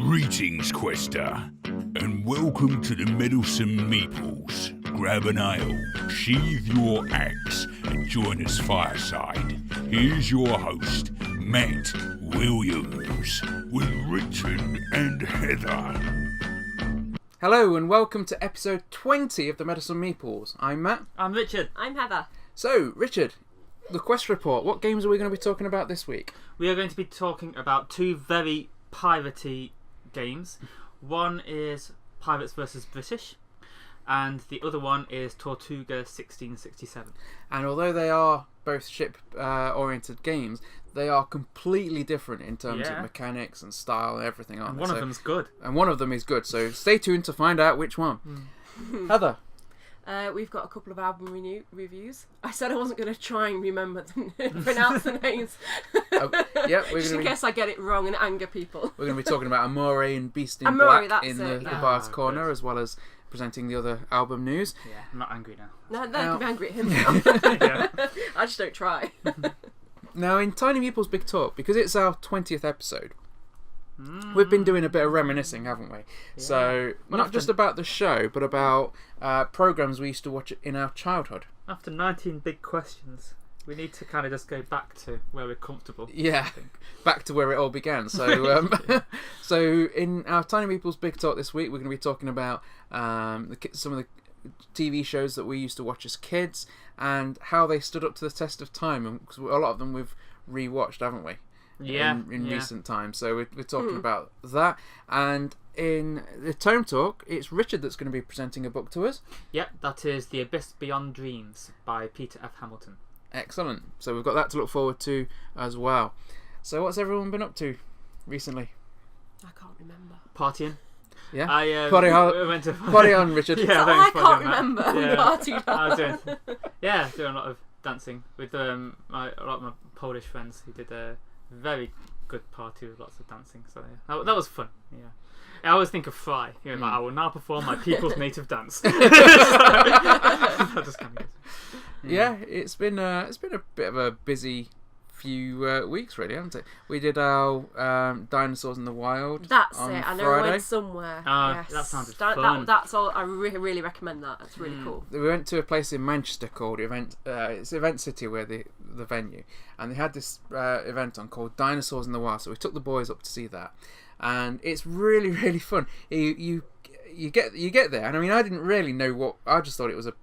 Greetings, Quester, and welcome to the Meddlesome Meeples. Grab an ale, sheathe your axe, and join us fireside. Here's your host, Matt Williams, with Richard and Heather. Hello and welcome to episode 20 of the Meddlesome Meeples. I'm Matt. I'm Richard. I'm Heather. So, Richard, the Quest Report. What games are we going to be talking about this week? We are going to be talking about two very piratey games. One is Pirates vs. British, and the other one is Tortuga 1667. And although they are both ship-oriented games, they are completely different in terms of mechanics and style and everything, aren't And they? one of them's good. And one of them is good, so stay tuned to find out which one. Heather? We've got a couple of album reviews. I said I wasn't going to try and remember pronounce the names. Just in case I get it wrong and anger people. We're going to be talking about Amore and Beast in Amore, Black in the Bards Corner, good. as well as presenting the other album news. Yeah, I'm not angry now. No, you can be angry at him now. I just don't try. Now, in Tiny Meeples Big Talk, because it's our 20th episode, we've been doing a bit of reminiscing, haven't we? Yeah. So, not just about the show, but about programmes we used to watch in our childhood. After 19 big questions, we need to kind of just go back to where we're comfortable. Yeah, back to where it all began. So, so in our Tiny Meeples Big Talk this week, we're going to be talking about some of the TV shows that we used to watch as kids and how they stood up to the test of time. And a lot of them we've rewatched, haven't we? In recent times. So we're talking about that. And in the Tome Talk, it's Richard that's going to be presenting a book to us. Yep, that is The Abyss Beyond Dreams by Peter F. Hamilton. Excellent. So we've got that to look forward to as well. So what's everyone been up to recently? I can't remember. Partying. Yeah. Party on, Richard. Yeah, I can't remember. I was doing a lot of dancing with a lot of my Polish friends who did a very good party with lots of dancing. So yeah, that was fun. Yeah. I always think of Fry. Like, I will now perform my people's native dance. That just kind of goes. Yeah, it's been a bit of a busy few weeks, really, hasn't it? We did our Dinosaurs in the Wild. That's on it. I know Friday. I went somewhere. Yes. That sounded fun. That's all. I really recommend that. That's really cool. We went to a place in Manchester called it's Event City, where the venue, and they had this event on called Dinosaurs in the Wild. So we took the boys up to see that, and it's really, really fun. You get there, and I mean, I didn't really know what. I just thought it was a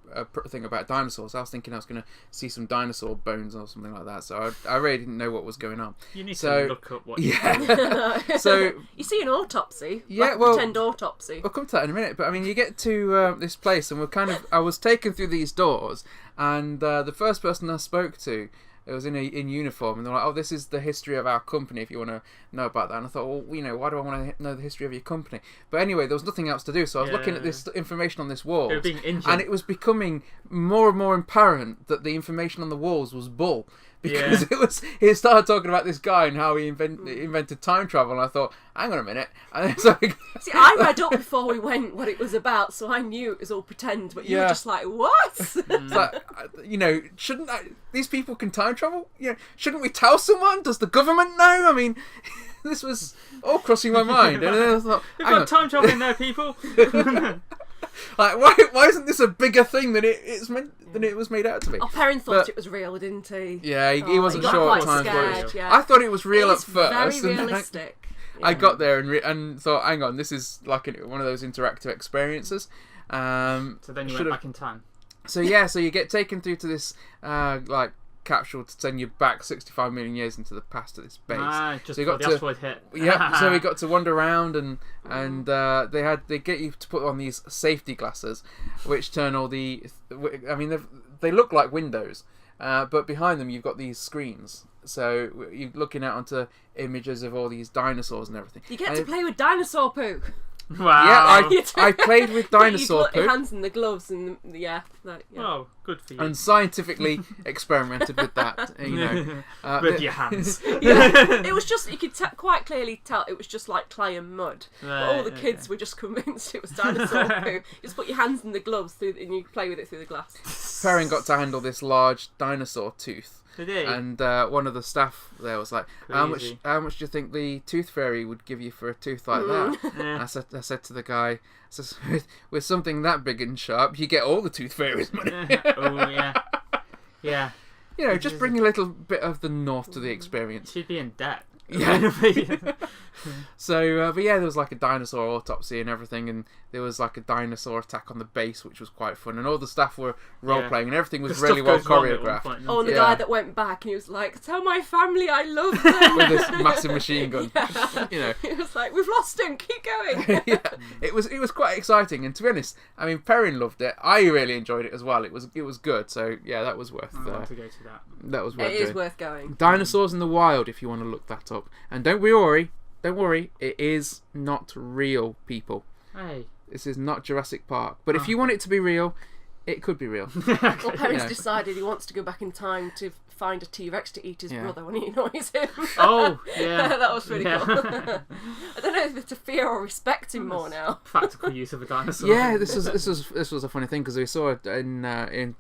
thing about dinosaurs. I was thinking I was going to see some dinosaur bones or something like that. So I really didn't know what was going on. You need to look up what. Yeah. So you see an autopsy. Yeah, like pretend autopsy. We'll come to that in a minute. But I mean, you get to this place, and I was taken through these doors, and the first person I spoke to, it was in uniform, and they're like, "Oh, this is the history of our company. If you want to know about that." And I thought, well, why do I want to know the history of your company? But anyway, there was nothing else to do, so I was looking at this information on this wall, and it was becoming more and more apparent that the information on the walls was bull. Because he started talking about this guy and how he invented time travel, and I thought, hang on a minute. And so see, I read up before we went what it was about, so I knew it was all pretend. But you were just like, what? It's like, shouldn't these people can time travel? Shouldn't we tell someone? Does the government know? I mean, this was all crossing my mind, and then I thought, you've got time travel in there, people. Like, why isn't this a bigger thing than it was made out to be? Oh, Perrin thought it was real, didn't he? Yeah, he wasn't sure at times. I thought it was real at first. Very realistic. I got there and thought, hang on, this is like one of those interactive experiences. So then you went back in time. So you get taken through to this capsule to send you back 65 million years into the past of this base. Just so you got the asteroid hit. Yeah, so we got to wander around and they get you to put on these safety glasses, which turn all the. I mean, they look like windows, but behind them you've got these screens. So you're looking out onto images of all these dinosaurs and everything. You get to play with dinosaur poo. Wow. Yeah, I played with dinosaur you put poo. your hands in the gloves and Oh, Good for you. And scientifically experimented with that, you know. With your hands. Yeah, it was just, you could quite clearly tell it was just like clay and mud. But all the kids were just convinced it was dinosaur poo. You just put your hands in the gloves and you play with it through the glass. Perrin got to handle this large dinosaur tooth. Did he? And one of the staff there was like, how much do you think the tooth fairy would give you for a tooth like that? Yeah. I said to the guy, with something that big and sharp, you get all the tooth fairies money. Oh, yeah. Yeah. You know, just bring a little bit of the north to the experience. She'd be in debt. Yeah. So, but yeah, there was like a dinosaur autopsy and everything, and there was like a dinosaur attack on the base, which was quite fun, and all the staff were role playing, and everything was really well choreographed. Oh, and the guy that went back, and he was like, "Tell my family I love them," with this massive machine gun. Yeah. You know, he was like, "We've lost him. Keep going." Yeah, it was quite exciting, and to be honest, I mean, Perrin loved it. I really enjoyed it as well. It was good. So yeah, that was worth. I want to go to that. That was worth. It is worth going. Dinosaurs in the Wild, if you want to look that up, and don't worry, it is not real, people. Hey. This is not Jurassic Park. But if you want it to be real, it could be real. Well, Perrin's decided he wants to go back in time to find a T-Rex to eat his brother when he annoys him. Oh, yeah. That was pretty cool. I don't know if it's to fear or respect him more now. Practical use of a dinosaur. Yeah, this was a funny thing because we saw it in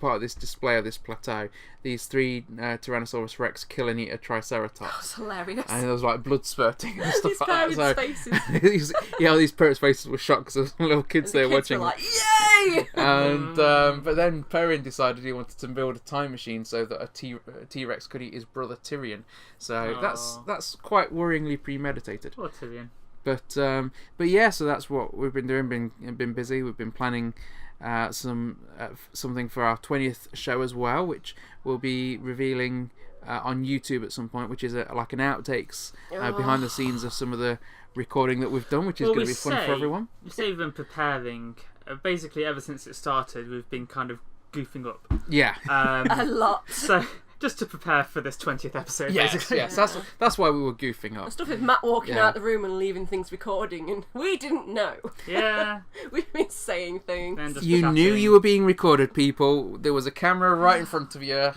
part of this display of this plateau, these 3 Tyrannosaurus Rex kill and eat a Triceratops. That's hilarious. And there was like blood spurting and stuff like that. Faces. Yeah, these parents' faces were shocked because there were little kids there watching. Were like, yay! And but then Perrin decided he wanted to build a time machine so that a T-Rex could eat his brother Tyrion. So that's quite worryingly premeditated. Poor Tyrion. But yeah, so that's what we've been doing. Been busy. We've been planning something for our 20th show as well, which we'll be revealing on YouTube at some point, which is like an outtakes behind the scenes of some of the recording that we've done, which is going to be fun for everyone. You say we've been preparing, basically ever since it started, we've been kind of goofing up. Yeah. A lot. So just to prepare for this 20th episode, basically. Yes, that's why we were goofing up. The stuff with Matt walking out the room and leaving things recording, and we didn't know. Yeah. We've been saying things. You knew you were being recorded, people. There was a camera right in front of you.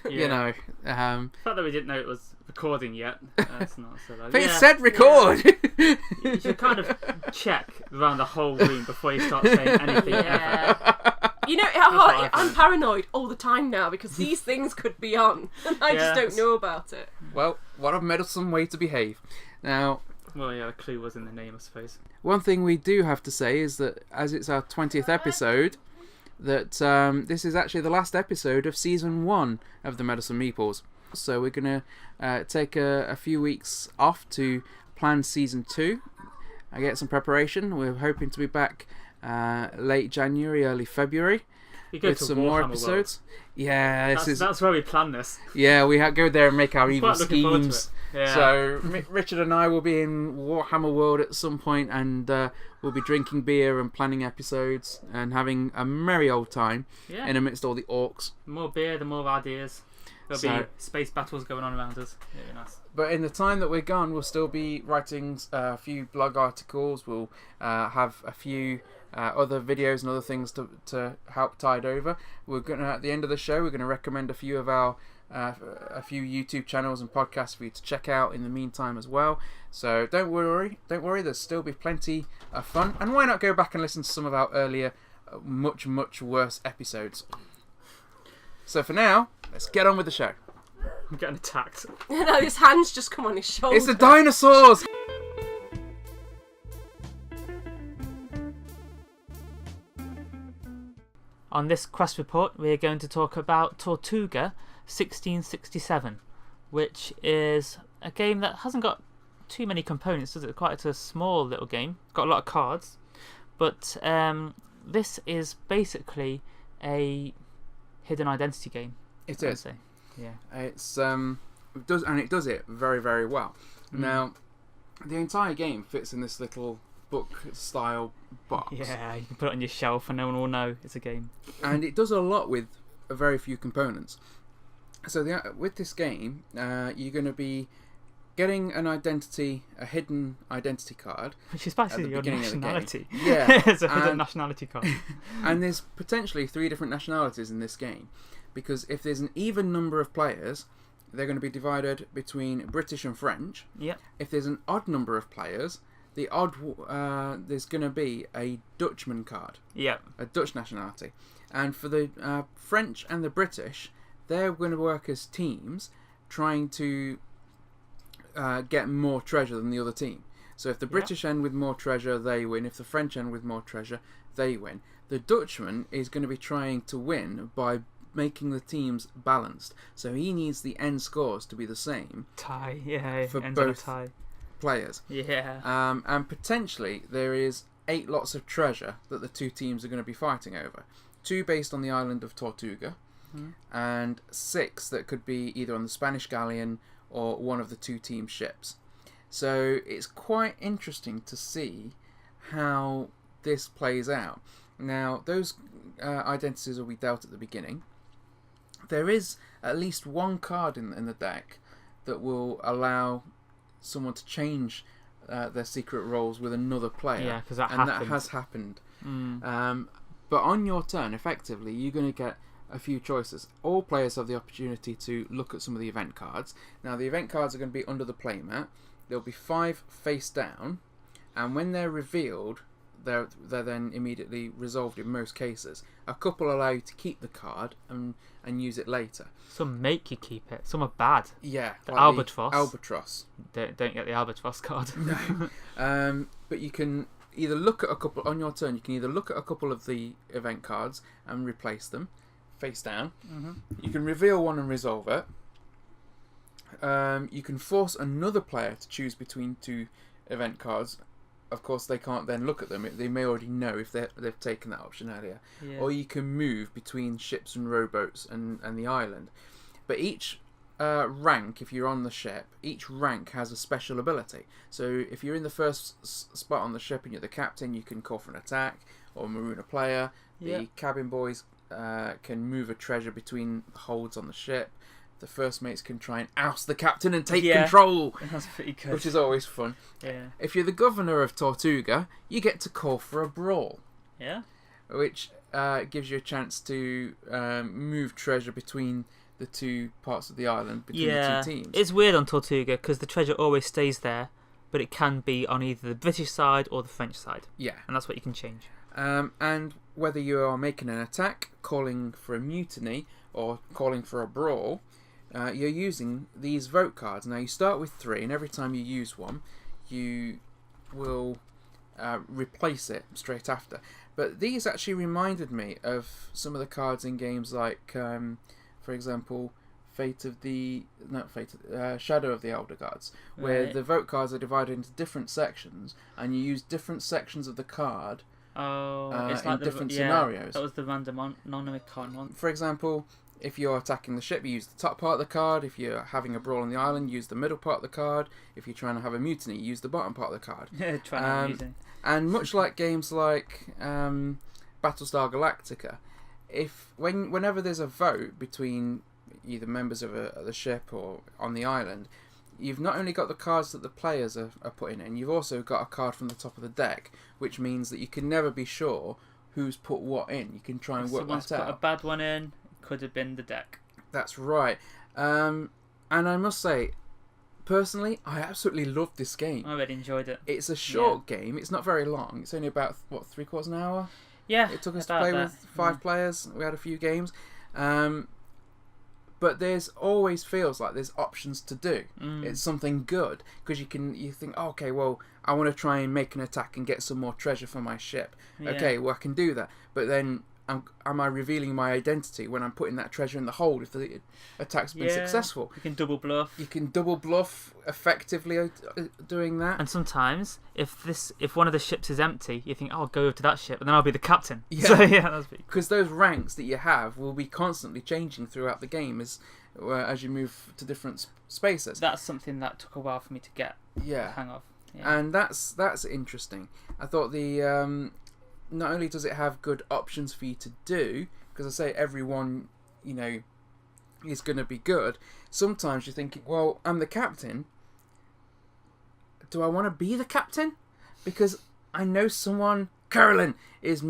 You know. The fact that we didn't know it was recording yet, that's not so bad. But it said record! Yeah. You should kind of check around the whole room before you start saying anything ever. You know, I'm paranoid all the time now because these things could be on and I just don't know about it. Well, what a meddlesome way to behave. Now... Well, yeah, the clue was in the name, I suppose. One thing we do have to say is that as it's our 20th episode, that this is actually the last episode of Season 1 of the Meddlesome Meeples. So we're going to take a few weeks off to plan Season 2. I get some preparation. We're hoping to be back late January, early February with some more episodes. World. Yeah, that's where we plan this. Yeah, we go there and make our evil schemes. Yeah. So Richard and I will be in Warhammer World at some point, and we'll be drinking beer and planning episodes and having a merry old time in amidst all the orcs. The more beer, the more ideas. There'll be space battles going on around us. It'll be nice. But in the time that we're gone, we'll still be writing a few blog articles. We'll have a few other videos and other things to help tide over. We're gonna, at the end of the show, we're going to recommend a few of our a few YouTube channels and podcasts for you to check out in the meantime as well. So don't worry. There's still be plenty of fun. And why not go back and listen to some of our earlier, much worse episodes. So for now, let's get on with the show. I'm getting attacked. No, his hands just come on his shoulder. It's the dinosaurs! On this quest report, we are going to talk about Tortuga 1667, which is a game that hasn't got too many components, does it? Quite a small little game. Got a lot of cards. But this is basically a hidden identity game. It is. Yeah. It's it does it very, very well. Now, the entire game fits in this little book-style box. Yeah, you can put it on your shelf and no one will know it's a game. And it does a lot with very few components. So with this game, you're going to be getting a hidden identity card, which is basically at the your beginning of the game. nationality. Yeah, It's a hidden nationality card. and there's potentially 3 different nationalities in this game, because if there's an even number of players, they're going to be divided between British and French. Yep. If there's an odd number of players, there's going to be a Dutchman card. Yep. A Dutch nationality. And for the French and the British, they're going to work as teams, trying to get more treasure than the other team. So if the British end with more treasure, they win. If the French end with more treasure, they win. The Dutchman is going to be trying to win by making the teams balanced. So he needs the end scores to be the same. Tie, yeah. For ends on a both tie. Players. Yeah. And potentially there is 8 lots of treasure that the 2 teams are going to be fighting over. 2 based on the island of Tortuga, and 6 that could be either on the Spanish galleon or one of the 2 team ships. So it's quite interesting to see how this plays out. Now, those identities will be dealt at the beginning. There is at least one card in the deck that will allow someone to change their secret roles with another player. Yeah, because that that has happened. But on your turn, effectively, you're going to get a few choices. All players have the opportunity to look at some of the event cards. Now, the event cards are going to be under the playmat. There'll be 5 face down, and when they're revealed, they're then immediately resolved in most cases. A couple allow you to keep the card and use it later. Some make you keep it. Some are bad. Yeah, The like albatross. Albatross. Don't get the albatross card. No. But you can either look at a couple on your turn. You can either look at a couple of the event cards and replace them face down. You can reveal one and resolve it. You can force another player to choose between 2 event cards. Of course, they can't then look at them. They may already know if they've taken that option earlier. Yeah. Or you can move between ships and rowboats and the island. But each rank, if you're on the ship, each rank has a special ability. So if you're in the first spot on the ship and you're the captain, you can call for an attack or maroon a player. The cabin boys can move a treasure between holds on the ship. The first mates can try and oust the captain and take control. That's pretty good. Which is always fun. Yeah. If you're the governor of Tortuga, you get to call for a brawl. Yeah. Which gives you a chance to move treasure between the 2 parts of the island, between the 2 teams. It's weird on Tortuga because the treasure always stays there, but it can be on either the British side or the French side. Yeah. And that's what you can change. And whether you are making an attack, calling for a mutiny, or calling for a brawl, you're using these vote cards. Now, you start with 3, and every time you use one, you will replace it straight after. But these actually reminded me of some of the cards in games like, for example, Shadow of the Elder Gods, where the vote cards are divided into different sections, and you use different sections of the card It's in like different scenarios. That was the random non-icon one. For example, if you're attacking the ship, you use the top part of the card. If you're having a brawl on the island, use the middle part of the card. If you're trying to have a mutiny, use the bottom part of the card. And much like games like Battlestar Galactica, whenever there's a vote between either members of the ship or on the island, you've not only got the cards that the players are putting in, you've also got a card from the top of the deck, which means that you can never be sure who's put what in. You can try and work that out. Someone's put a bad one in, could have been the deck. That's right. And I must say, personally, I absolutely loved this game. I really enjoyed it. It's a short game. It's not very long. It's only about, 3/4 an hour? Yeah. It took us to play with 5 players. We had a few games. But there's always feels like there's options to do. It's something good, because you think, oh, okay, well, I want to try and make an attack and get some more treasure for my ship. Yeah. Okay, well, I can do that. But then, am I revealing my identity when I'm putting that treasure in the hold if the attack's been successful? You can double bluff. You can double bluff effectively doing that. And sometimes, if one of the ships is empty, you think, oh, I'll go over to that ship, and then I'll be the captain. Yeah. So, yeah, that's pretty cool. Because those ranks that you have will be constantly changing throughout the game as you move to different spaces. That's something that took a while for me to get the hang of. Yeah. And that's interesting. I thought not only does it have good options for you to do, because I say everyone, is going to be good. Sometimes you're thinking, well, I'm the captain, do I want to be the captain? Because I know someone, Carolyn, is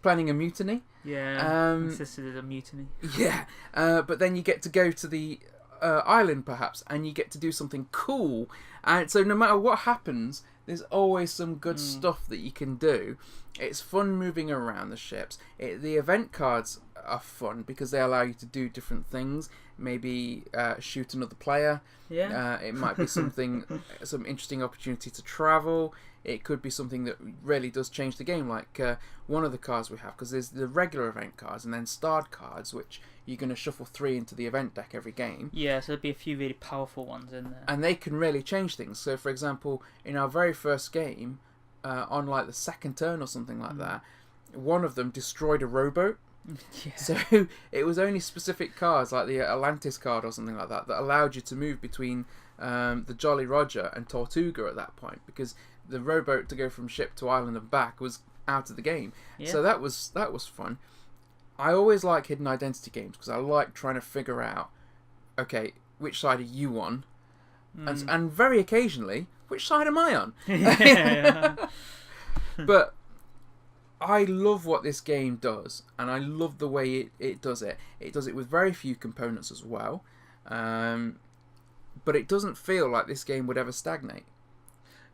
planning a mutiny. Yeah, insisted a mutiny. Yeah, but then you get to go to the island perhaps, and you get to do something cool. And so no matter what happens, there's always some good stuff that you can do. It's fun moving around the ships. The event cards are fun because they allow you to do different things. Maybe shoot another player. Yeah. It might be some interesting opportunity to travel. It could be something that really does change the game, like one of the cards we have, because there's the regular event cards and then starred cards, which you're going to shuffle 3 into the event deck every game. Yeah, so there'll be a few really powerful ones in there. And they can really change things. So, for example, in our very first game, on like the second turn or something like that, one of them destroyed a rowboat. Yeah. So it was only specific cards, like the Atlantis card or something like that, that allowed you to move between the Jolly Roger and Tortuga at that point, because the rowboat to go from ship to island and back was out of the game. Yeah. So that was fun. I always like hidden identity games because I like trying to figure out, okay, which side are you on, and very occasionally, which side am I on? Yeah. But I love what this game does, and I love the way it does it. It does it with very few components as well, but it doesn't feel like this game would ever stagnate.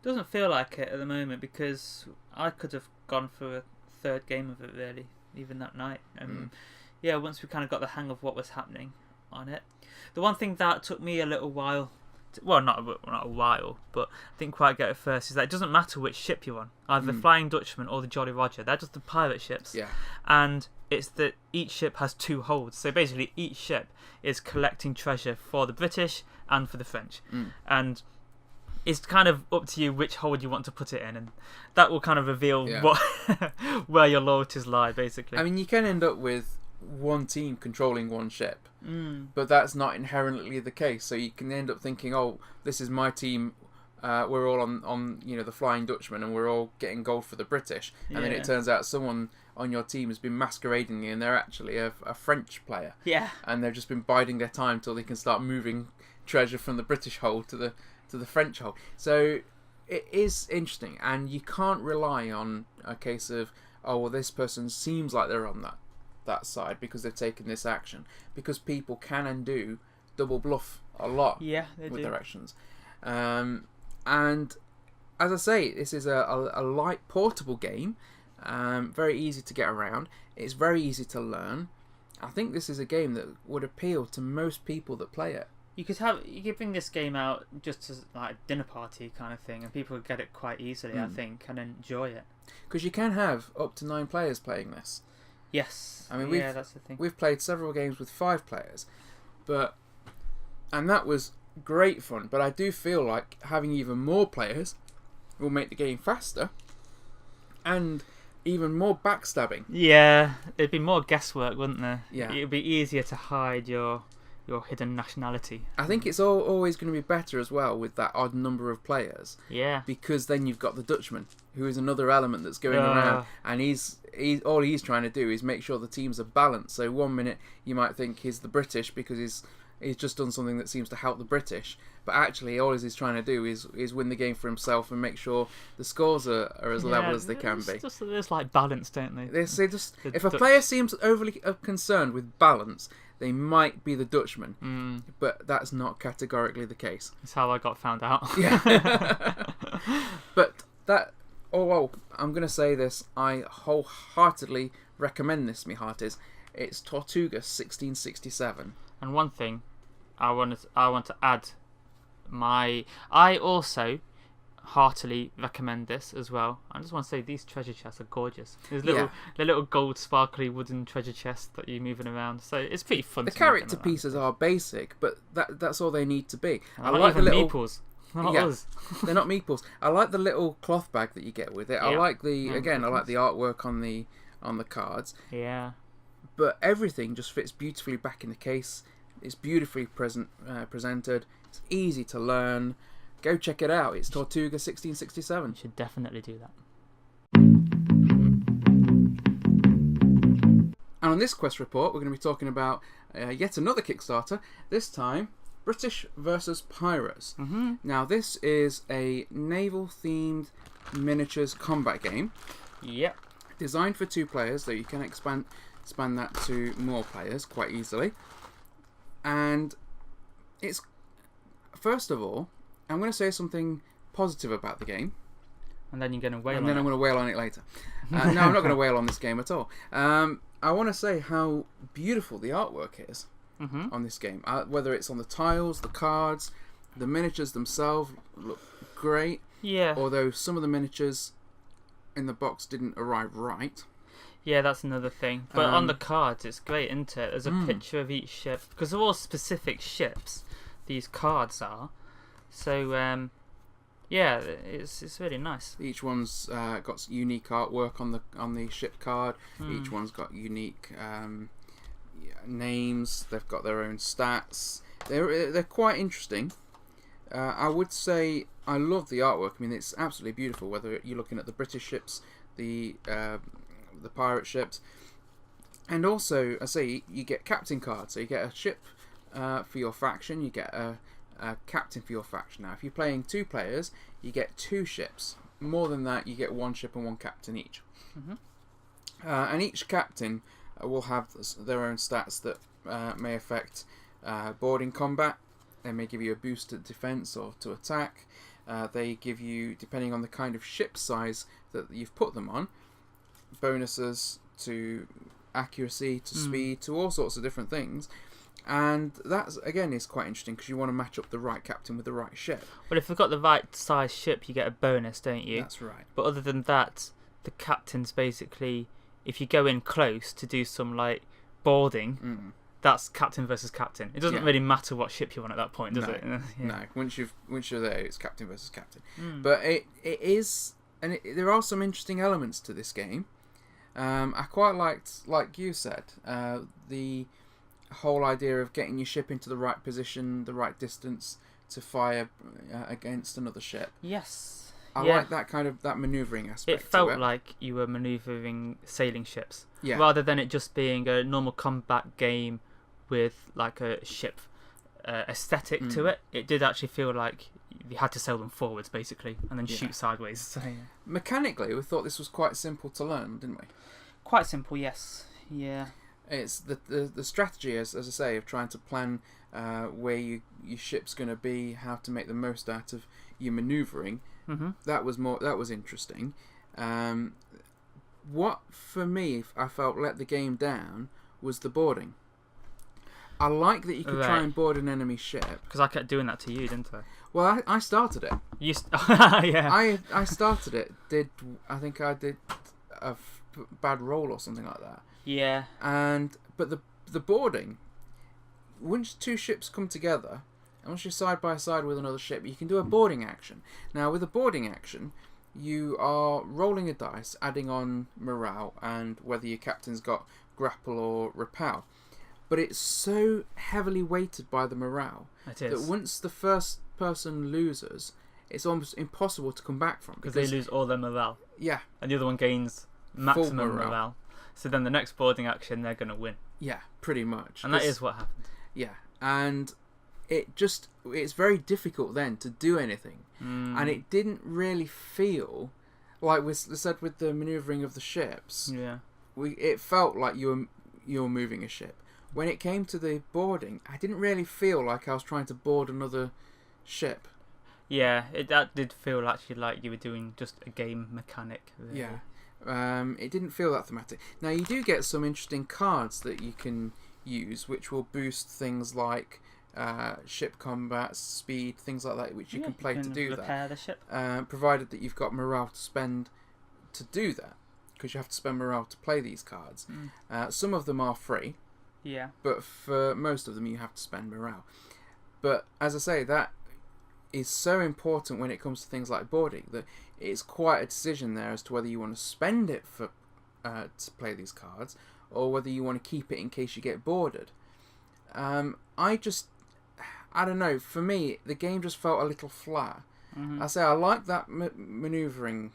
Doesn't feel like it at the moment, because I could have gone for a third game of it really, even that night. Yeah, once we kind of got the hang of what was happening on it. The one thing that took me a little while, not a while, but I didn't quite get it first, is that it doesn't matter which ship you're on, either the Flying Dutchman or the Jolly Roger. They're just the pirate ships. Yeah. And it's that each ship has 2 holds. So basically each ship is collecting treasure for the British and for the French. And it's kind of up to you which hold you want to put it in, and that will kind of reveal what where your loyalties lie, basically. I mean, you can end up with one team controlling one ship, but that's not inherently the case. So you can end up thinking, oh, this is my team, we're all on the Flying Dutchman, and we're all getting gold for the British, and then it turns out someone on your team has been masquerading and they're actually a French player, and they've just been biding their time till they can start moving treasure from the British hold to the French hold. So it is interesting, and you can't rely on a case of, oh, well, this person seems like they're on that side because they've taken this action, because people can and do double bluff a lot with their actions. And as I say, this is a light portable game, very easy to get around. It's very easy to learn. I think this is a game that would appeal to most people that play it. You could bring this game out just as like a dinner party kind of thing, and people would get it quite easily, I think, and enjoy it. Because you can have up to 9 players playing this. Yes. I mean, that's the thing. We've played several games with 5 players, and that was great fun. But I do feel like having even more players will make the game faster and even more backstabbing. Yeah, it'd be more guesswork, wouldn't there? Yeah. It'd be easier to hide your hidden nationality. I think it's always going to be better as well with that odd number of players. Yeah. Because then you've got the Dutchman, who is another element that's going around, and he's all he's trying to do is make sure the teams are balanced. So one minute you might think he's the British because he's just done something that seems to help the British, but actually all he's trying to do is win the game for himself and make sure the scores are as level as they can be. There's like balance, don't they? If a player seems overly concerned with balance, they might be the Dutchman, but that's not categorically the case. That's how I got found out. Yeah. But I'm going to say this, I wholeheartily recommend this, me hearties. It's Tortuga 1667. And one thing I want to add, I also heartily recommend this as well. I just want to say these treasure chests are gorgeous. There's the little gold sparkly wooden treasure chests that you're moving around, so it's pretty fun. The character pieces are basic, but that's all they need to be. I like the little meeples. They're not meeples. I like the little cloth bag that you get with it. I like the artwork on the cards. Yeah. But everything just fits beautifully back in the case. It's beautifully presented. It's easy to learn. Go check it out. It's Tortuga 1667. You should definitely do that. And on this quest report, we're going to be talking about yet another Kickstarter. This time, British versus Pirates. Mm-hmm. Now, this is a naval-themed miniatures combat game. Yep. Designed for 2 players, though you can expand that to more players quite easily. And it's, first of all, I'm going to say something positive about the game. And then you're going to wail on And then it. I'm going to wail on it later. No, I'm not going to wail on this game at all. I want to say how beautiful the artwork is on this game. Whether it's on the tiles, the cards, the miniatures themselves look great. Yeah. Although some of the miniatures in the box didn't arrive right. Yeah, that's another thing. But on the cards, it's great, isn't it? There's a picture of each ship. Because they're all specific ships, these cards are. So, yeah, it's really nice. Each one's got unique artwork on the ship card. Each one's got unique names. They've got their own stats. They're quite interesting. I would say I love the artwork. I mean, it's absolutely beautiful. Whether you're looking at the British ships, the pirate ships, and also I say you get captain cards. So you get a ship for your faction. You get a captain for your faction. Now, if you're playing 2 players, you get 2 ships. More than that, you get 1 ship and 1 captain each. And each captain will have their own stats that may affect boarding combat. They may give you a boost to defense or to attack. They give you, depending on the kind of ship size that you've put them on, bonuses to accuracy, to speed, to all sorts of different things. And that, again, is quite interesting because you want to match up the right captain with the right ship. Well, if you've got the right size ship, you get a bonus, don't you? That's right. But other than that, the captain's basically, if you go in close to do some, like, boarding, that's captain versus captain. It doesn't really matter what ship you're on at that point, does it? No. Once you're there, it's captain versus captain. But it is, and there are some interesting elements to this game. I quite liked, like you said, the whole idea of getting your ship into the right position, the right distance to fire against another ship. Yes. I like that manoeuvring aspect. It felt to it. like you were manoeuvring sailing ships, Yeah. rather than it just being a normal combat game with like a ship aesthetic to it. It did actually feel like you had to sail them forwards basically, and then shoot sideways. So, Mechanically, we thought this was quite simple to learn, didn't we? quite simple, yes. Yeah. It's the strategy, as I say, of trying to plan where your ship's going to be, how to make the most out of your manoeuvring. That was interesting. What for me, I felt let the game down was the boarding. I like that you could try and board an enemy ship. Because I kept doing that to you, didn't I? Well, I started it. Yeah. I started it. I think I did a bad roll or something like that. Yeah. But the boarding, once 2 ships come together, and once you're side by side with another ship, you can do a boarding action. Now, with a boarding action, you are rolling a dice, adding on morale, and whether your captain's got grapple or repel. But it's so heavily weighted by the morale that once the first person loses, it's almost impossible to come back from. Because they lose all their morale. Yeah. And the other one gains maximum morale. So then the next boarding action, they're going to win. Yeah, pretty much. And that is what happened. Yeah. And it's very difficult then to do anything. And it didn't really feel, like we said with the manoeuvring of the ships, it felt like you were moving a ship. When it came to the boarding, I didn't really feel like I was trying to board another ship. Yeah, that did feel actually like you were doing just a game mechanic. Really. Yeah. It didn't feel that thematic. Now, you do get some interesting cards that you can use, which will boost things like ship combat, speed, things like that, which you can play to do repair that. The ship. Provided that you've got morale to spend to do that, because you have to spend morale to play these cards. Some of them are free. Yeah. But for most of them, you have to spend morale. But as I say, that is so important when it comes to things like boarding that it's quite a decision there as to whether you want to spend it for to play these cards or whether you want to keep it in case you get boarded. I don't know. For me, the game just felt a little flat. I say I like that manoeuvring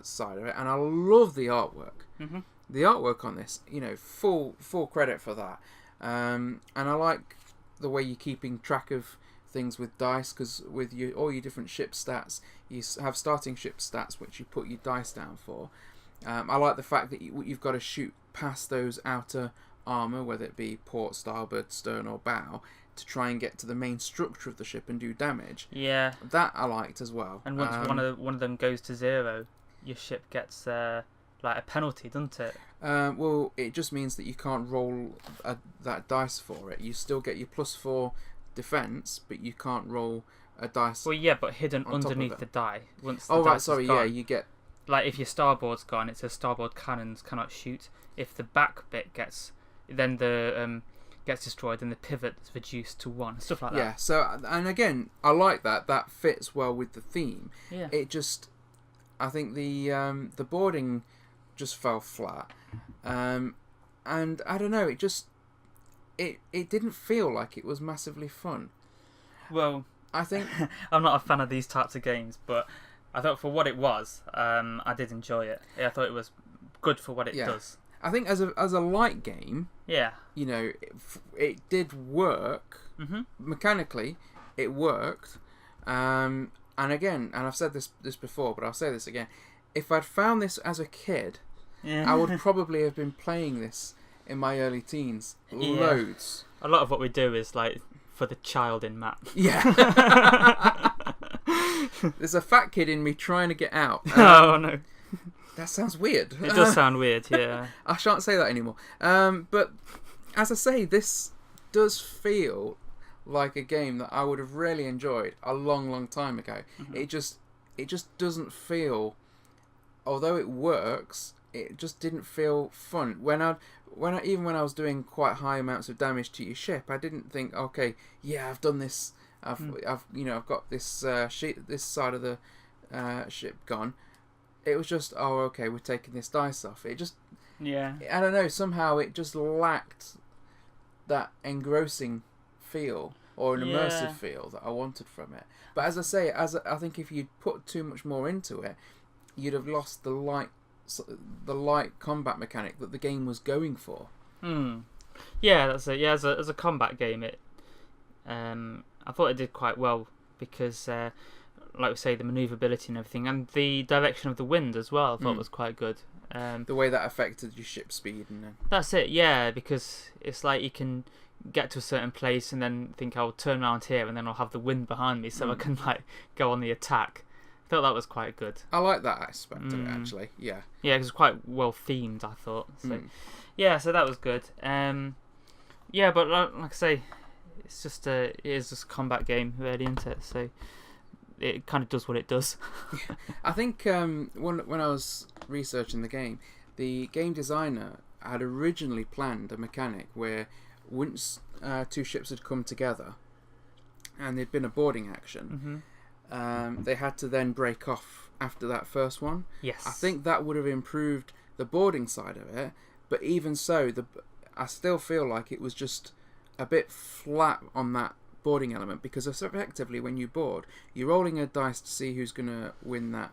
side of it, and I love the artwork. The artwork on this, full credit for that. And I like the way you're keeping track of things with dice, because with all your different ship stats, you have starting ship stats which you put your dice down for. I like the fact that you've got to shoot past those outer armour, whether it be port, starboard, stern or bow, to try and get to the main structure of the ship and do damage. Yeah. That I liked as well. And once one of them goes to 0, your ship gets like a penalty, doesn't it? Well, it just means that you can't roll that dice for it. You still get your +4 defense, but you can't roll a dice. Well, yeah, but hidden underneath the die. Once the oh, right, dice sorry, is gone, yeah, you get... Like, if your starboard's gone, it says starboard cannons cannot shoot. If the back bit gets destroyed, then the pivot is reduced to 1. Stuff like that. Yeah, so, and again, I like that. That fits well with the theme. Yeah. It just... I think the boarding just fell flat. And I don't know, it just... It didn't feel like it was massively fun. Well, I think... I'm not a fan of these types of games, but I thought for what it was, I did enjoy it. Yeah, I thought it was good for what it does. I think as a light game, yeah, you know, it did work. Mechanically, it worked. And again, and I've said this before, but I'll say this again. If I'd found this as a kid, I would probably have been playing this in my early teens. Loads. A lot of what we do is like for the child in Matt. Yeah. There's a fat kid in me trying to get out. Oh no. That sounds weird. It does sound weird, yeah. I shan't say that anymore. But as I say, this does feel like a game that I would have really enjoyed a long, long time ago. It just doesn't feel, although it works, it just didn't feel fun. Even when I was doing quite high amounts of damage to your ship, I didn't think, okay, yeah, I've done this. I've got this this side of the ship gone. It was just, oh, okay, we're taking this dice off. It just, yeah, I don't know, somehow it just lacked that engrossing feel or an immersive feel that I wanted from it. But as I say, I think if you'd put too much more into it, you'd have lost the light combat mechanic that the game was going for. Yeah, that's it. Yeah, as a combat game, it I thought it did quite well because, like we say, the manoeuvrability and everything, and the direction of the wind as well, I thought was quite good. The way that affected your ship speed and then... That's it, yeah, because it's like you can get to a certain place and then think I'll turn around here and then I'll have the wind behind me so I can like go on the attack. I thought that was quite good. I like that aspect of it, actually. Yeah. Yeah, because it's quite well themed, I thought. So, yeah, so that was good. Yeah, but like I say, it's just it is just a combat game, really, isn't it? So it kind of does what it does. I think when I was researching the game designer had originally planned a mechanic where once two ships had come together and there'd been a boarding action, they had to then break off after that first one. Yes. I think that would have improved the boarding side of it, but even so, I still feel like it was just a bit flat on that boarding element, because effectively when you board, you're rolling a dice to see who's going to win that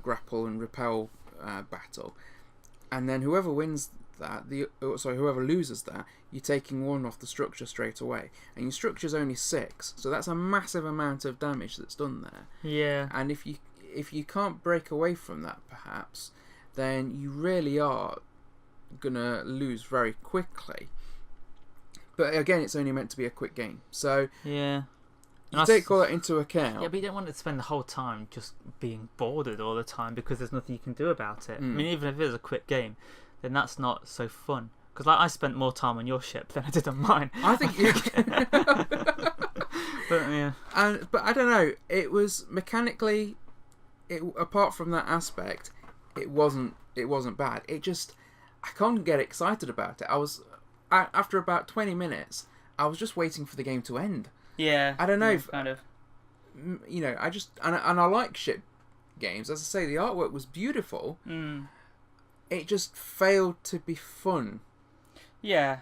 grapple and repel battle, and then whoever wins that, whoever loses that, you're taking 1 off the structure straight away, and your structure's only 6, so that's a massive amount of damage that's done there. Yeah. And if you can't break away from that, perhaps, then you really are gonna lose very quickly. But again, it's only meant to be a quick game, so yeah, you take all that into account. Yeah, but you don't want to spend the whole time just being boarded all the time because there's nothing you can do about it. I mean, even if it is a quick game, then that's not so fun. Because like I spent more time on your ship than I did on mine. I think you But yeah. But I don't know. It was mechanically, apart from that aspect, it wasn't bad. It just, I couldn't get excited about it. After about 20 minutes, I was just waiting for the game to end. Yeah. I don't know. Yeah, kind of. You know, I just and I like ship games. As I say, the artwork was beautiful. It just failed to be fun. Yeah.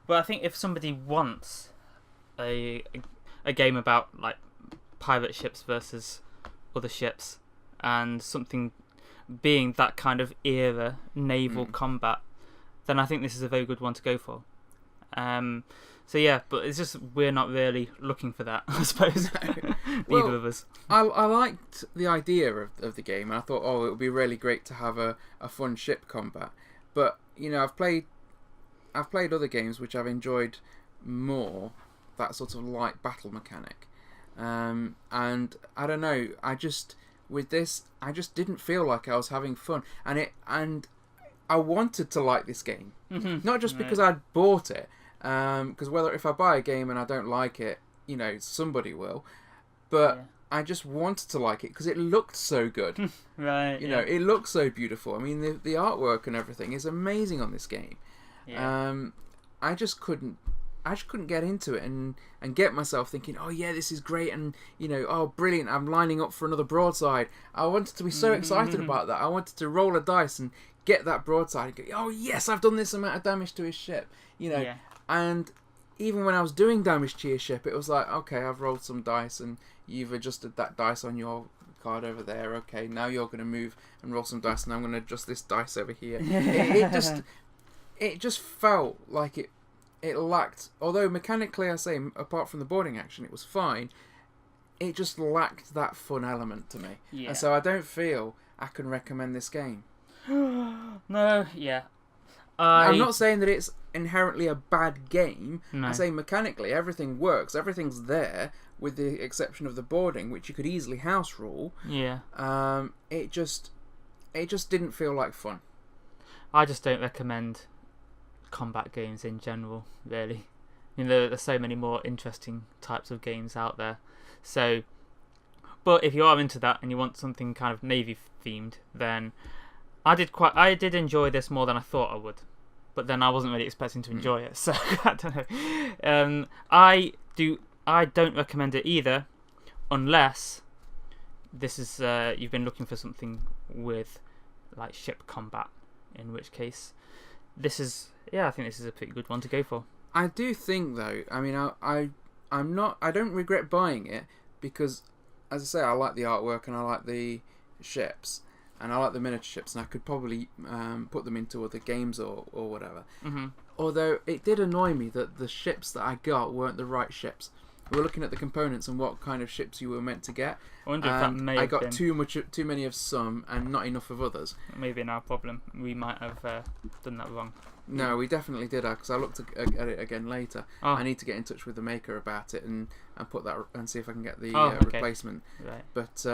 Well, I think if somebody wants a game about like pirate ships versus other ships and something being that kind of era naval combat, then I think this is a very good one to go for. So yeah, but it's just we're not really looking for that, I suppose. Neither of us. I liked the idea of the game, and I thought, it would be really great to have a fun ship combat. But I've played other games which I've enjoyed more, that sort of light battle mechanic, and I don't know. With this, I just didn't feel like I was having fun, and I wanted to like this game, not just because I'd bought it. Because if I buy a game and I don't like it, somebody will. But I just wanted to like it because it looked so good. Right. It looks so beautiful. I mean, the artwork and everything is amazing on this game. Yeah. I just couldn't get into it and get myself thinking, oh yeah, this is great, and oh brilliant, I'm lining up for another broadside. I wanted to be so excited about that. I wanted to roll a dice and get that broadside and go, oh yes, I've done this amount of damage to his ship. Yeah. And even when I was doing damage to your ship, it was like, okay, I've rolled some dice and you've adjusted that dice on your card over there. Okay, now you're going to move and roll some dice, and I'm going to adjust this dice over here. It just felt like it lacked, although mechanically, I say, apart from the boarding action, it was fine. It just lacked that fun element to me. Yeah. And so I don't feel I can recommend this game. No, yeah. I'm not saying that it's inherently a bad game. No. I say mechanically everything works, everything's there, with the exception of the boarding, which you could easily house rule. Yeah. It just didn't feel like fun. I just don't recommend combat games in general, really. There's so many more interesting types of games out there. So, but if you are into that and you want something kind of Navy themed, then I did enjoy this more than I thought I would. But then I wasn't really expecting to enjoy it, so I don't know. I don't recommend it either, unless this is you've been looking for something with like ship combat, in which case this is I think this is a pretty good one to go for. I do think though, I mean, I don't regret buying it because, as I say, I like the artwork and I like the ships. And I like the miniature ships, and I could probably put them into other games or whatever. Mm-hmm. Although it did annoy me that the ships that I got weren't the right ships. We were looking at the components and what kind of ships you were meant to get. I wonder if that may have got been too many of some and not enough of others. Maybe our problem. We might have done that wrong. No, we definitely did, because I looked at it again later. Oh. I need to get in touch with the maker about it and put that and see if I can get the okay. replacement. Right. But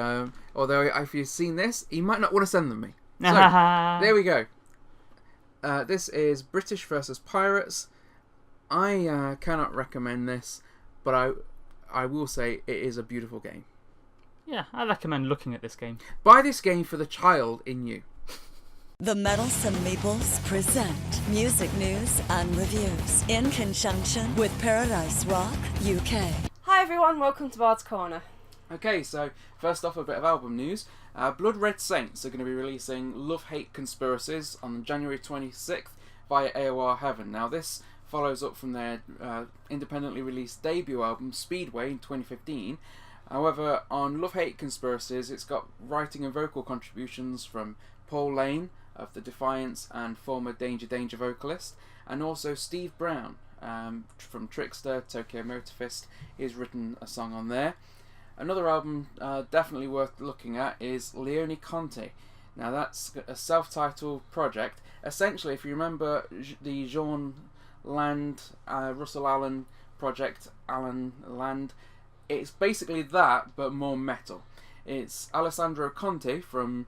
although if you've seen this, he might not want to send them me. So there we go. This is British versus Pirates. I cannot recommend this, but I will say it is a beautiful game. Yeah, I recommend looking at this game. Buy this game for the child in you. The Meddlesome Meeples present music news and reviews in conjunction with Paradise Rock UK. Hi everyone, welcome to Bards Corner. Okay, so first off, a bit of album news. Blood Red Saints are going to be releasing Love Hate Conspiracies on January 26th via AOR Heaven. Now this follows up from their independently released debut album Speedway in 2015. However, on Love Hate Conspiracies, it's got writing and vocal contributions from Paul Lane of The Defiance and former Danger Danger vocalist, and also Steve Brown from Trickster, Tokyo Motor Fist. He's written a song on there. Another album definitely worth looking at is Leone Conte. Now that's a self-titled project. Essentially, if you remember the Jean Land, Russell Allen project, Alan Land, it's basically that, but more metal. It's Alessandro Conte from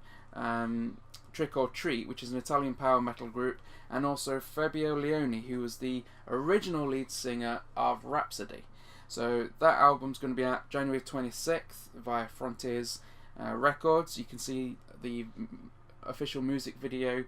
Trick or Treat, which is an Italian power metal group, and also Fabio Leone, who was the original lead singer of Rhapsody. So that album's going to be out January 26th via Frontiers Records. You can see the official music video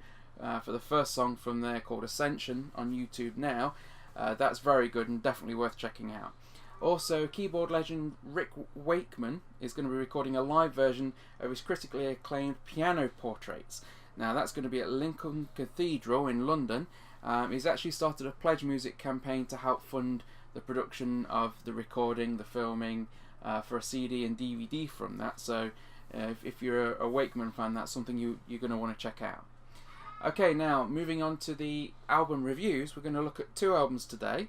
for the first song from there called Ascension on YouTube now. That's very good and definitely worth checking out. Also, keyboard legend Rick Wakeman is going to be recording a live version of his critically acclaimed Piano Portraits. Now that's going to be at Lincoln Cathedral in London. He's actually started a pledge music campaign to help fund the production of the recording, the filming, for a CD and DVD from that. So if you're a Wakeman fan, that's something you're going to want to check out. Okay, now moving on to the album reviews, we're going to look at two albums today.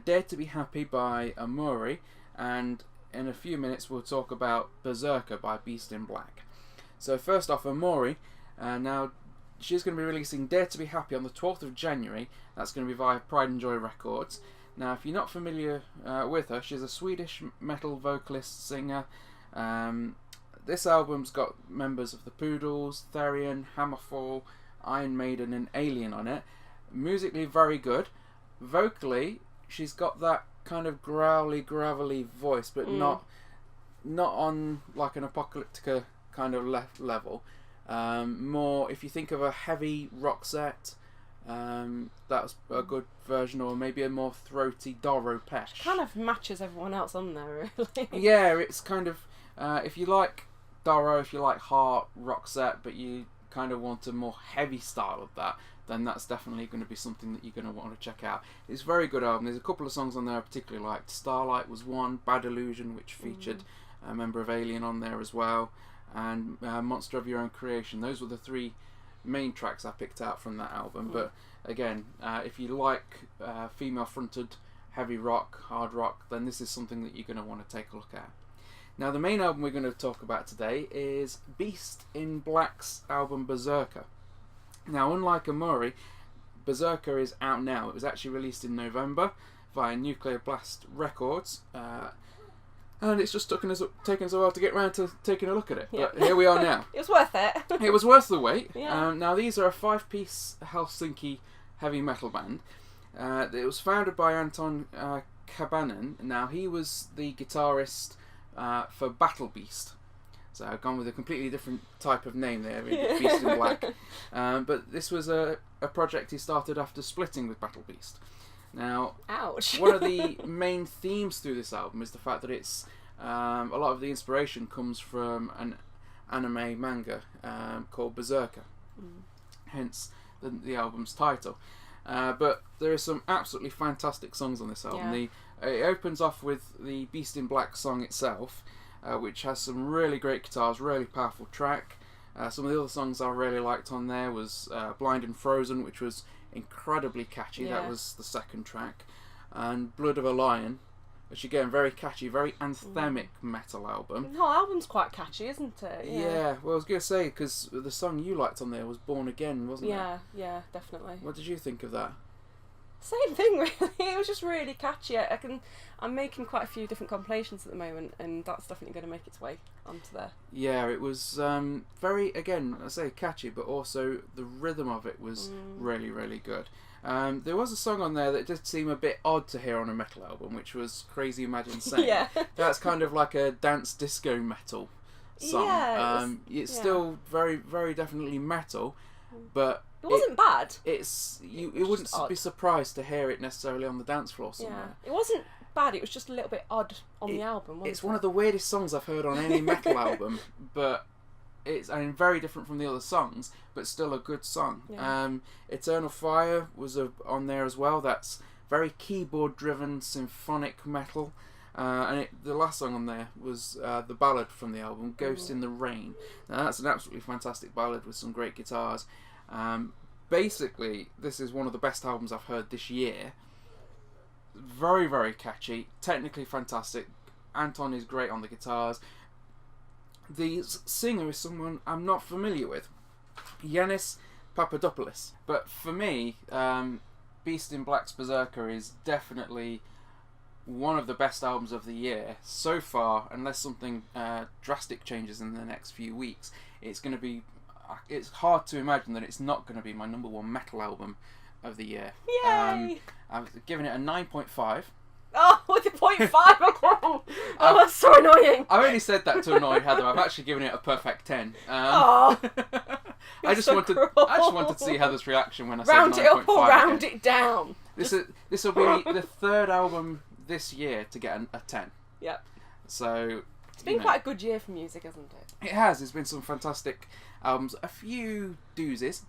Dare to Be Happy by Amori, and in a few minutes we'll talk about Berserker by Beast in Black. So first off, Amori, now she's going to be releasing Dare to Be Happy on the 12th of January. That's going to be via Pride and Joy Records. Now if you're not familiar with her, she's a Swedish metal vocalist, singer. This album's got members of the Poodles, Therion, Hammerfall, Iron Maiden and Alien on it. Musically very good. Vocally, she's got that kind of growly, gravelly voice, but not on like an Apocalyptica kind of level. More, if you think of a heavy rock set, that's a good version, or maybe a more throaty Doro Pesh. Kind of matches everyone else on there, really. Yeah, it's kind of, if you like Doro, if you like Heart, rock set, but you kind of want a more heavy style of that, then that's definitely going to be something that you're going to want to check out. It's a very good album. There's a couple of songs on there I particularly liked. Starlight was one, Bad Illusion, which featured a member of Alien on there as well, and Monster of Your Own Creation. Those were the three main tracks I picked out from that album. But again, if you like female-fronted heavy rock, hard rock, then this is something that you're going to want to take a look at. Now the main album we're going to talk about today is Beast in Black's album Berserker. Now, unlike Amori, Berserker is out now. It was actually released in November via Nuclear Blast Records, and it's just taken us a while to get around to taking a look at it. Yeah. But here we are now. It was worth it. It was worth the wait. Yeah. Now, these are a 5-piece Helsinki heavy metal band. It was founded by Anton Kabanen. Now, he was the guitarist for Battle Beast. So I've gone with a completely different type of name there, really, Beast in Black. But this was a project he started after splitting with Battle Beast. Now, ouch. One of the main themes through this album is the fact that it's a lot of the inspiration comes from an anime manga called Berserker, hence the album's title. But there are some absolutely fantastic songs on this album. Yeah. It opens off with the Beast in Black song itself, which has some really great guitars, really powerful track. Some of the other songs I really liked on there was Blind and Frozen, which was incredibly catchy. Yeah. That was the second track. And Blood of a Lion, which again, very catchy, very anthemic metal album. The whole album's quite catchy, isn't it? Yeah, well I was going to say, because the song you liked on there was Born Again, wasn't it? Yeah, definitely. What did you think of that? Same thing, really. It was just really catchy. I'm making quite a few different compilations at the moment, and that's definitely going to make its way onto there. Yeah, it was very, again, I say catchy, but also the rhythm of it was really, really good. There was a song on there that did seem a bit odd to hear on a metal album, which was Crazy Imagine Saying. Yeah. That's kind of like a dance disco metal song. Yeah, it's still very, very definitely metal, but it wasn't bad. You wouldn't be surprised to hear it necessarily on the dance floor somewhere. Yeah, it wasn't bad. It was just a little bit odd on the album. It's one of the weirdest songs I've heard on any metal album, but it's very different from the other songs, but still a good song. Yeah. Eternal Fire was on there as well. That's very keyboard-driven symphonic metal. And the last song on there was the ballad from the album, Ghost in the Rain. Now that's an absolutely fantastic ballad with some great guitars. Basically, this is one of the best albums I've heard this year. Very, very catchy, technically fantastic. Anton is great on the guitars. The singer is someone I'm not familiar with, Yanis Papadopoulos. But for me, Beast in Black's Berserker is definitely one of the best albums of the year so far, unless something drastic changes in the next few weeks. It's hard to imagine that it's not going to be my number one metal album of the year. Yay! I've given it a 9.5. Oh, with a 0.5 again! Oh, that's so annoying. I only said that to annoy Heather. I've actually given it a perfect 10. Oh, I just wanted to see Heather's reaction when I round said 9.5. Round it up or round it down. This will be the third album this year to get a 10. Yep. So it's been quite a good year for music, hasn't it? It has. There's been some fantastic albums, a few doozies.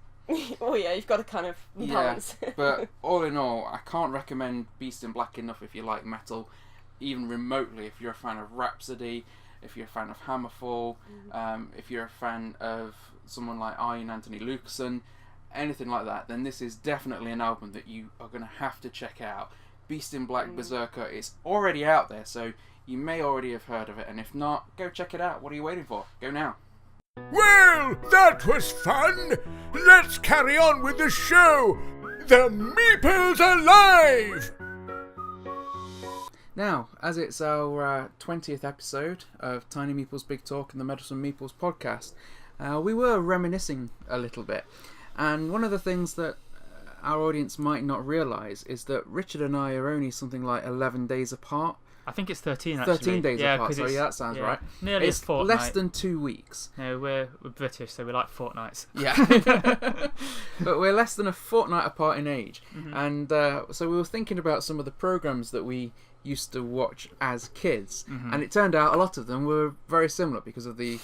Oh yeah, you've got to kind of balance. Yeah, but all in all, I can't recommend Beast in Black enough if you like metal, even remotely. If you're a fan of Rhapsody, if you're a fan of Hammerfall, if you're a fan of someone like Ian Anthony Lucassen, anything like that, then this is definitely an album that you are going to have to check out. Beast in Black Berserker. It's already out there, so you may already have heard of it, and if not, go check it out. What are you waiting for? Go now. Well, that was fun. Let's carry on with the show. The Meeples Alive! Now, as it's our 20th episode of Tiny Meeples Big Talk and the Meddlesome Meeples podcast, we were reminiscing a little bit. And one of the things that our audience might not realise is that Richard and I are only something like 11 days apart. I think it's 13 actually. 13 days apart, sorry, that sounds right. Nearly it's a fortnight. less than 2 weeks. No, we're British, so we like fortnights. Yeah. But we're less than a fortnight apart in age. Mm-hmm. And so we were thinking about some of the programmes that we used to watch as kids. Mm-hmm. And it turned out a lot of them were very similar because of the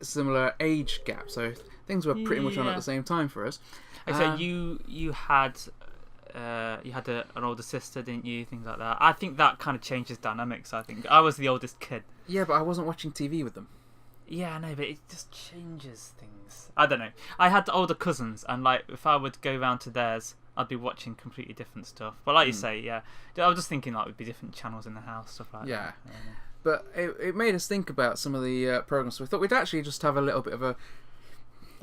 similar age gap. So things were pretty much on at the same time for us. So you had an older sister, didn't you? Things like that. I think that kind of changes dynamics. I think I was the oldest kid. Yeah, but I wasn't watching TV with them. Yeah, I know, but it just changes things. I don't know. I had older cousins, and like if I would go round to theirs, I'd be watching completely different stuff. But like you say, yeah, I was just thinking like would be different channels in the house, stuff like that. Yeah. But it made us think about some of the programs. So we thought we'd actually just have a little bit of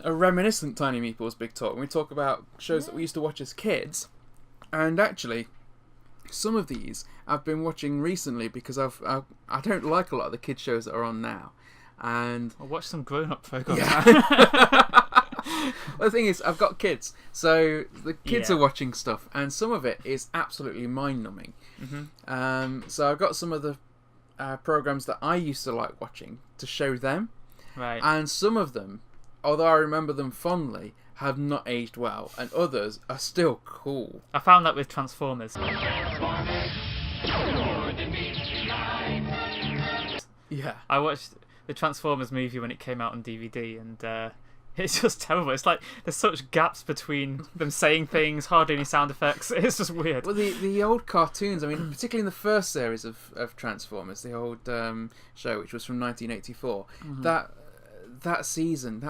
a reminiscent Tiny Meeples Big Talk. And we talk about shows that we used to watch as kids. And actually, some of these I've been watching recently because I don't like a lot of the kids shows that are on now. And I'll watch some grown-up programs. Yeah. Well, the thing is, I've got kids, so the kids are watching stuff, and some of it is absolutely mind-numbing. Mm-hmm. So I've got some of the programs that I used to like watching to show them, right? And some of them, although I remember them fondly, have not aged well, and others are still cool. I found that with Transformers. Yeah. I watched the Transformers movie when it came out on DVD, and it's just terrible. It's like there's such gaps between them saying things, hardly any sound effects. It's just weird. Well, the old cartoons, I mean, particularly in the first series of Transformers, the old show, which was from 1984, that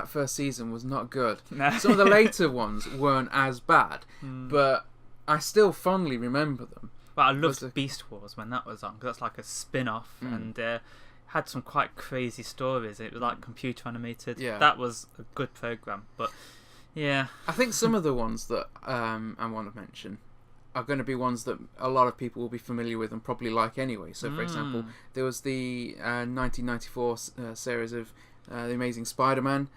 first season was not good. No. Some of the later ones weren't as bad, but I still fondly remember them. But I loved Beast Wars when that was on, because that's like a spin-off, and had some quite crazy stories. It was like computer animated. Yeah. That was a good program, but yeah. I think some of the ones that I want to mention are going to be ones that a lot of people will be familiar with and probably like anyway. So, for example, there was the 1994 series of The Amazing Spider-Man.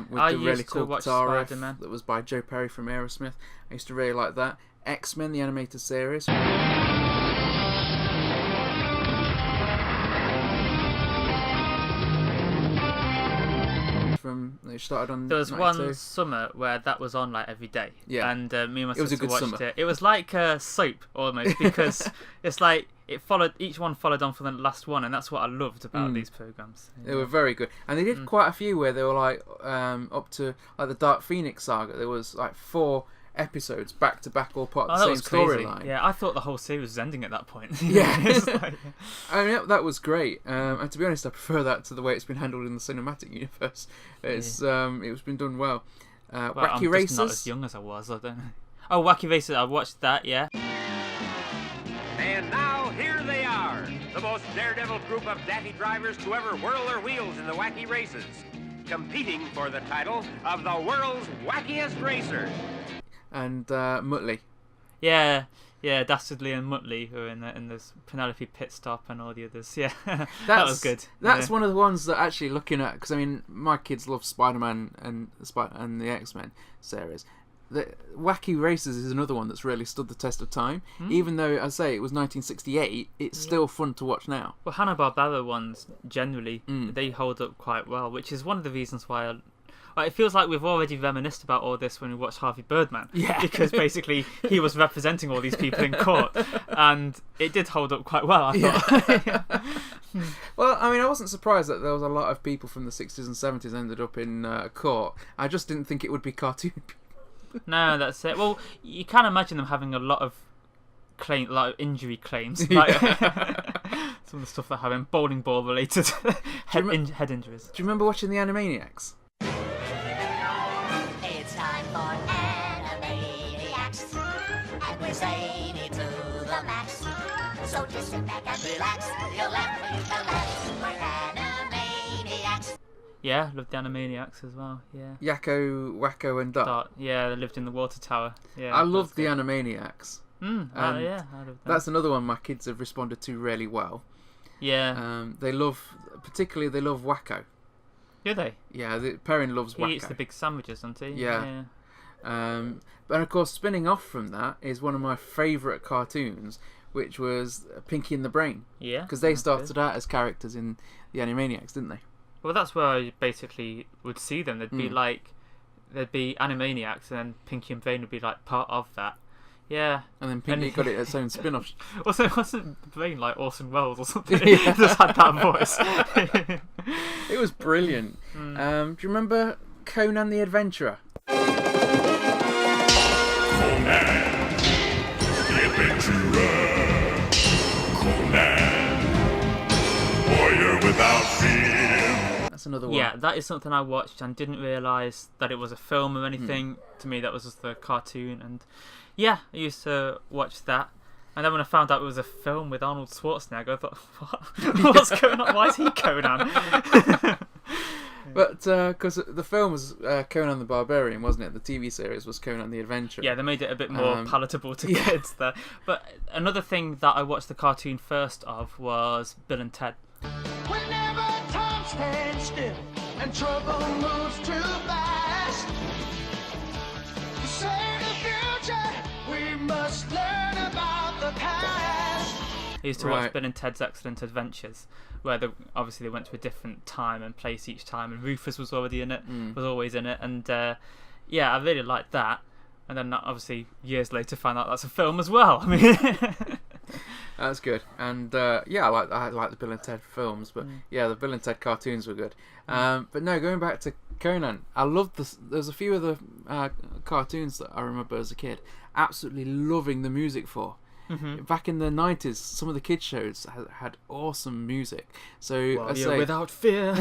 With I the really used cool to watch guitar riff Spider-Man. that was by Joe Perry from Aerosmith. I used to really like that. X-Men, the animated series. It started on. There was 92. one summer where that was on like every day. Yeah. And me and my It was a sister good watched summer. it. It was like a soap almost, because it's like each one followed on from the last one, and that's what I loved about these programs. They were very good, and they did quite a few where they were like up to like the Dark Phoenix saga. There was like 4 episodes back to back, all part of the same storyline. Yeah, I thought the whole series was ending at that point. Yeah. It's like, I mean, that was great, and to be honest, I prefer that to the way it's been handled in the cinematic universe. It's it was been done well. Wacky I'm Racers. just not as young as I was. I don't know. Oh, Wacky Racers! I watched that. Yeah. And now here they are, the most daredevil group of daffy drivers to ever whirl their wheels in the wacky races, competing for the title of the world's wackiest racer. And Muttley. Yeah, Dastardly and Muttley who are in this Penelope Pit Stop and all the others. Yeah, that was good. That's one of the ones that actually looking at, because I mean, my kids love Spider-Man and the X-Men series. The Wacky Racers is another one that's really stood the test of time. Even though, I say, it was 1968, it's still fun to watch now. Well, Hanna-Barbera ones, generally, they hold up quite well, which is one of the reasons why it feels like we've already reminisced about all this when we watched Harvey Birdman. Yeah. Because basically he was representing all these people in court, and it did hold up quite well, I thought. Well, I mean, I wasn't surprised that there was a lot of people from the 60s and 70s ended up in court. I just didn't think it would be cartoon people. No, that's it. Well, you can imagine them having a lot of injury claims. Yeah. Like, Some of the stuff they're having, bowling ball related head injuries. Do you remember watching the Animaniacs? It's time for Animaniacs, and we're zany to the max. So just sit back and relax, you'll laugh when you can laugh. We're Animaniacs. Yeah, loved the Animaniacs as well. Yeah. Yakko, Wacko, and Dot. Yeah, they lived in the water tower. Yeah. I loved the Animaniacs. Yeah, I loved that. That's another one my kids have responded to really well. Yeah. They love Wacko. Do they? Yeah, Perrin loves Wacko. He eats the big sandwiches, doesn't he? Yeah. But of course, spinning off from that is one of my favourite cartoons, which was Pinky and the Brain. Yeah. Because they started out as characters in the Animaniacs, didn't they? Well, that's where I basically would see them. There'd be Animaniacs, and then Pinky and Brain would be like part of that. Yeah. And then Pinky got its own spin-off. Wasn't Brain like Orson Welles or something? Yeah. Just had that voice. It was brilliant. Do you remember Conan the Adventurer? Conan the Adventurer. Conan, warrior without fear. That's another one. Yeah, that is something I watched and didn't realise that it was a film or anything. To me, that was just a cartoon. And yeah, I used to watch that. And then when I found out it was a film with Arnold Schwarzenegger, I thought, what? What's going on? Why is he Conan? But because the film was Conan the Barbarian, wasn't it? The TV series was Conan the Adventurer. Yeah, they made it a bit more palatable to kids there. But another thing that I watched the cartoon first of was Bill and Ted. Whenever time stands still and trouble moves too fast, to save the future, we must learn about the past. I used to watch Bill and Ted's Excellent Adventures, where obviously they went to a different time and place each time, and Rufus was already in it, was always in it, and yeah, I really liked that. And then obviously years later found out that's a film as well. I mean, that's good. And yeah, I like the Bill and Ted films, but yeah, the Bill and Ted cartoons were good. But no, going back to Conan, I loved this. There's a few of the cartoons that I remember as a kid absolutely loving the music for. Back in the 90s, some of the kids shows had awesome music. So without fear.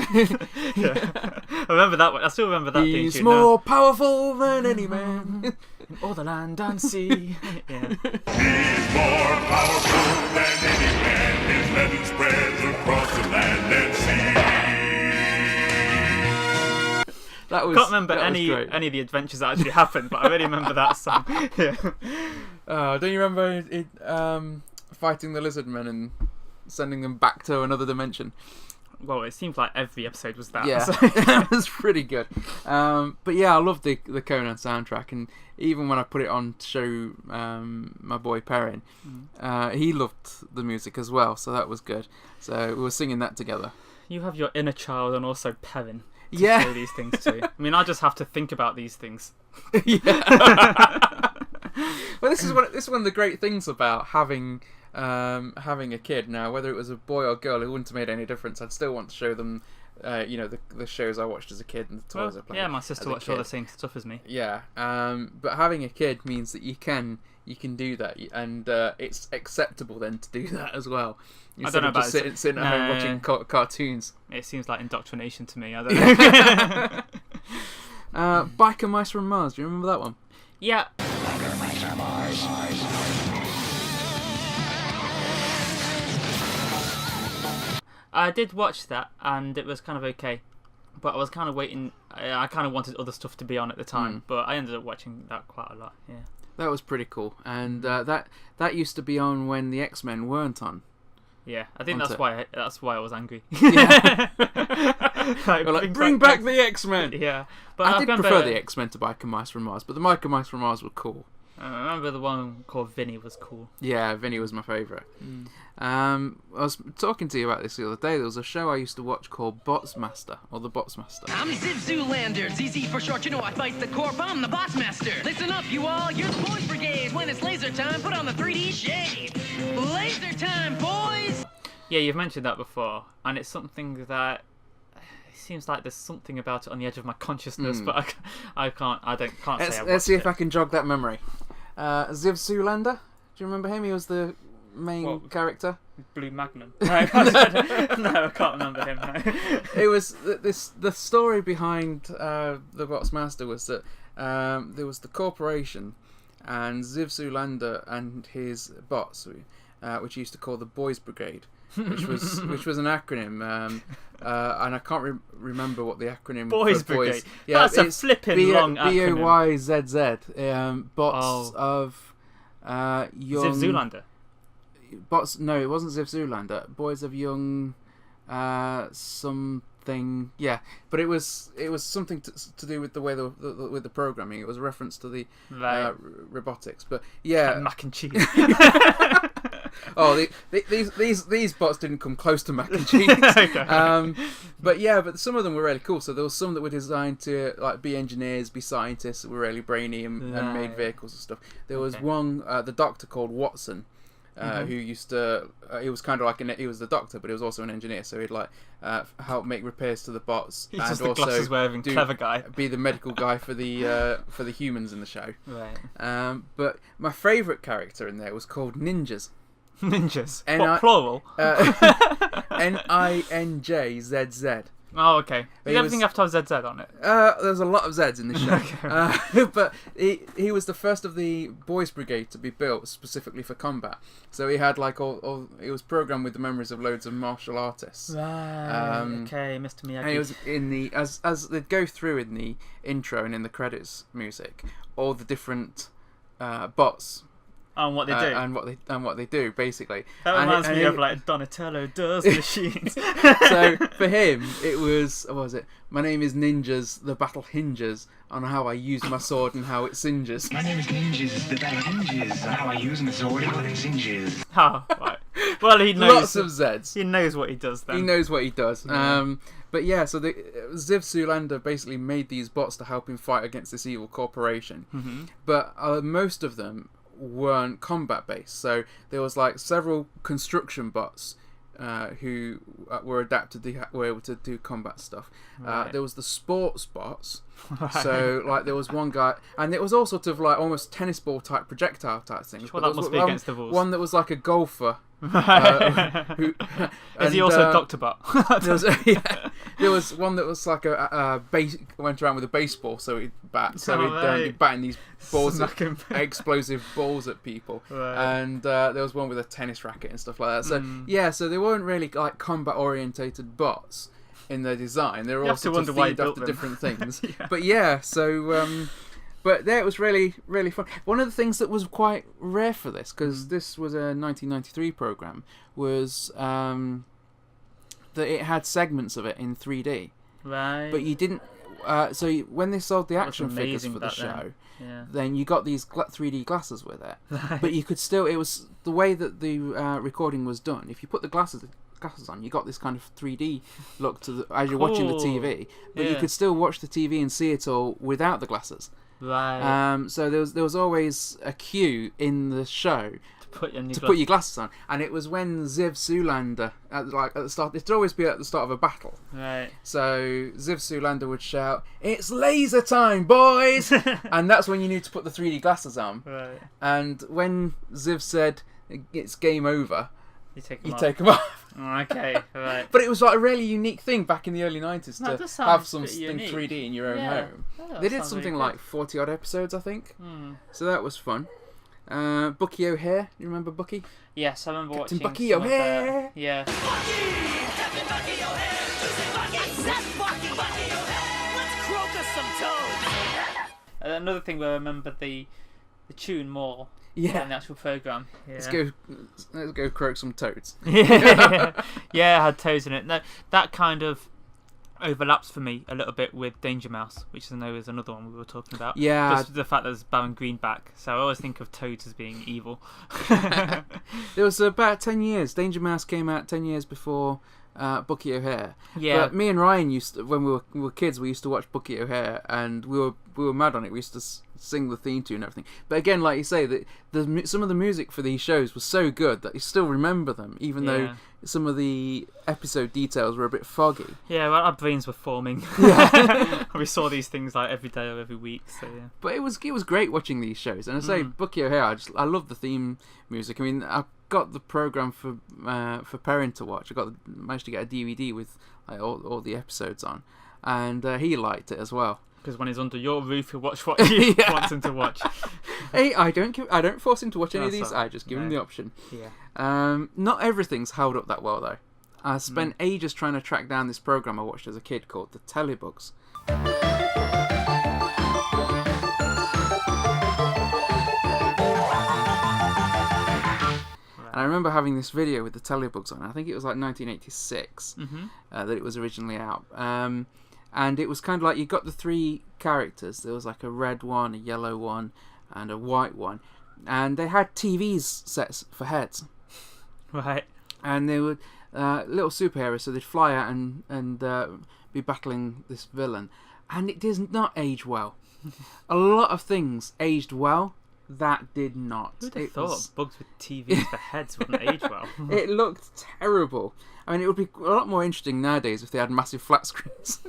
Yeah. I remember that one. I still remember that. He's more powerful than any man in all the land and sea. Yeah. He's more powerful than any man. His legend spreads across the land and sea. I can't remember any of the adventures that actually happened, but I really remember that song. Yeah. Don't you remember fighting the lizard men and sending them back to another dimension? Well, it seems like every episode was that. Yeah, So. It was pretty good. But yeah, I love the Conan soundtrack, and even when I put it on to show my boy Perrin, he loved the music as well, so that was good. So we were singing that together. You have your inner child and also Perrin. Yeah. Say these things too. I mean, I just have to think about these things. Yeah. Well, this is one of the great things about having a kid now. Whether it was a boy or girl, it wouldn't have made any difference. I'd still want to show them, the shows I watched as a kid and the toys I played. Yeah, my sister watched all the same stuff as me. Yeah, but having a kid means that you can do that, and it's acceptable then to do that as well. I don't know about sitting at home watching cartoons. It seems like indoctrination to me. I don't know. Biker Mice from Mars. Do you remember that one? Yeah. Biker Mice from Mars. I did watch that, and it was kind of okay. But I was kind of waiting. I kind of wanted other stuff to be on at the time, but I ended up watching that quite a lot. Yeah. That was pretty cool, and that used to be on when the X-Men weren't on. Yeah, I think that's why I was angry. Yeah. bring back the X-Men. Yeah, but I did prefer the X-Men to Biker Mice from Mars, but the Biker Mice from Mars were cool. I remember the one called Vinny was cool. Yeah, Vinny was my favourite. I was talking to you about this the other day. There was a show I used to watch called Botsmaster, or The Botsmaster. I'm Ziv Zoolander, ZZ for short, you know I fight the corp, I'm the Botsmaster. Listen up, you all, you're the boys brigade. When it's laser time, put on the 3D shade. Laser time, boys! Yeah, you've mentioned that before, and it's something that it seems like there's something about it on the edge of my consciousness, but I can't say. Let's see if I can jog that memory. Ziv Zoolander, do you remember him? He was the main character? Blue Magnum. No, I can't remember him. No. It was the story behind the Bots Master was that there was the corporation and Ziv Zulander and his bots, which he used to call the Boys Brigade, which was an acronym, and I can't remember what the acronym Boys for Boys. Brigade. Yeah, that's a flipping long acronym. BOYZZ, bots of young Ziv Zulander. Bots. No, it wasn't Ziv Zulander. Boys of Young something. Yeah, but it was something to do with the way with the programming. It was a reference to the robotics. But yeah, mac and cheese. Oh, these bots didn't come close to mac and cheese. But some of them were really cool. So there was some that were designed to like be engineers, be scientists, that were really brainy and made vehicles and stuff. There was one, the doctor called Watson. Who used to? He was kind of like he was the doctor, but he was also an engineer. So he'd like help make repairs to the bots, He's and just also the glasses wearing clever guy, be the medical guy for the humans in the show. Right. But my favourite character in there was called Ninjas. Ninjas. What, plural? NINJZZ. Oh, okay. Did everything have to have ZZ on it? There's a lot of Zs in the show. But he was the first of the Boys Brigade to be built specifically for combat. So he had like all he was programmed with the memories of loads of martial artists. Right. Okay, Mr. Miyagi. And he was in the as they go through in the intro and in the credits music, all the different bots. And what they do. And what they do, basically. That reminds me of like Donatello does machines. So for him, it was, what was it? My name is Ninjas, the battle hinges on how I use my sword and how it singes. My name is Ninjas, the battle hinges on how I use my sword and how it singes. Oh, right. Well, he knows. Lots of Zs. He knows what he does then. He knows what he does. But yeah, so Ziv Zulander basically made these bots to help him fight against this evil corporation. Mm-hmm. But most of them weren't combat based, so there was like several construction bots who were adapted to were able to do combat stuff. There was the sports bots, so like there was one guy, and it was all sort of like almost tennis ball type projectile type things. Well, that must be against the rules. One that was like a golfer. Is he also Dr. Bot? There was one that was like went around with a baseball, so he'd bat, he'd batting these balls, explosive balls at people, and there was one with a tennis racket and stuff like that. So so they weren't really like combat orientated bots in their design. They were all sort of themed after different things. But yeah, so. But there, it was really, really fun. One of the things that was quite rare for this, because this was a 1993 program, was that it had segments of it in 3D. Right. But you didn't. So when they sold the action figures for the show, then you got these 3D glasses with it. Right. But you could still. It was the way that the recording was done. If you put the glasses on, you got this kind of 3D look to as you're watching the TV. But you could still watch the TV and see it all without the glasses. Right. So there was always a cue in the show to put your glasses on, and it was when Ziv Zulander at the start. It'd always be at the start of a battle. Right. So Ziv Zulander would shout, "It's laser time, boys!" and that's when you knew to put the 3D glasses on. Right. And when Ziv said, "It's game over," you take them off. Okay, right. But it was like a really unique thing back in the early 90s to have something 3D in your own home. They did something like 40 odd episodes, I think. So that was fun. Bucky O'Hare, you remember Bucky? Yes, I remember Captain watching Bucky O'Hare. Yeah. Captain Bucky O'Hare! Bucky O'Hare! Let's croak us some toads! Another thing where I remember the tune more. Yeah, in the actual program. Yeah. Let's go croak some toads. Yeah, it had toads in it. No, that kind of overlaps for me a little bit with Danger Mouse, which I know is another one we were talking about. Yeah, just the fact that there's Baron Greenback. So I always think of toads as being evil. There was about 10 years. Danger Mouse came out 10 years before Bucky O'Hare. Yeah. But me and Ryan used to, when we were kids, we used to watch Bucky O'Hare, and we were mad on it. We used to sing the theme tune and everything. But again, like you say, some of the music for these shows was so good that you still remember them, even though some of the episode details were a bit foggy. Yeah, well, our brains were forming. Yeah. We saw these things like every day or every week. So yeah. But it was great watching these shows, and I say Bucky O'Hare. I love the theme music. I mean, got the program for Perrin to watch. Managed to get a DVD with like, all the episodes on, and he liked it as well. Because when he's under your roof, he'll watch what he wants him to watch. Hey, I don't force him to watch any of these. Right. I just give him the option. Yeah. Not everything's held up that well though. I spent ages trying to track down this program I watched as a kid called the Telebugs. And I remember having this video with the Telebugs on. I think it was like 1986 that it was originally out. And it was kind of like you got the three characters. There was like a red one, a yellow one, and a white one. And they had TVs sets for heads. Right. And they were little superheroes, so they'd fly out and be battling this villain. And it does not age well. A lot of things aged well. That did not. Who'd have thought bugs with TVs for heads wouldn't age well? It looked terrible. I mean, it would be a lot more interesting nowadays if they had massive flat screens.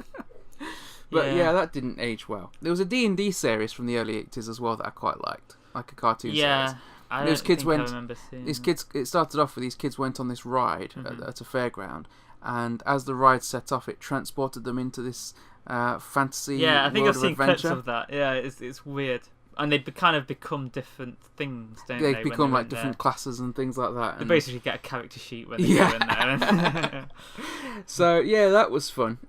But yeah, that didn't age well. There was a D&D series from the early 80s as well that I quite liked, like a cartoon series. I remember seeing these kids. It started off with these kids went on this ride at a fairground, and as the ride set off, it transported them into this fantasy. Yeah, I think world I've seen of adventure. clips of that. Yeah, it's weird. And they kind of become different things, don't they? They become like different classes and things like that. They basically get a character sheet when they go in there. So yeah, that was fun.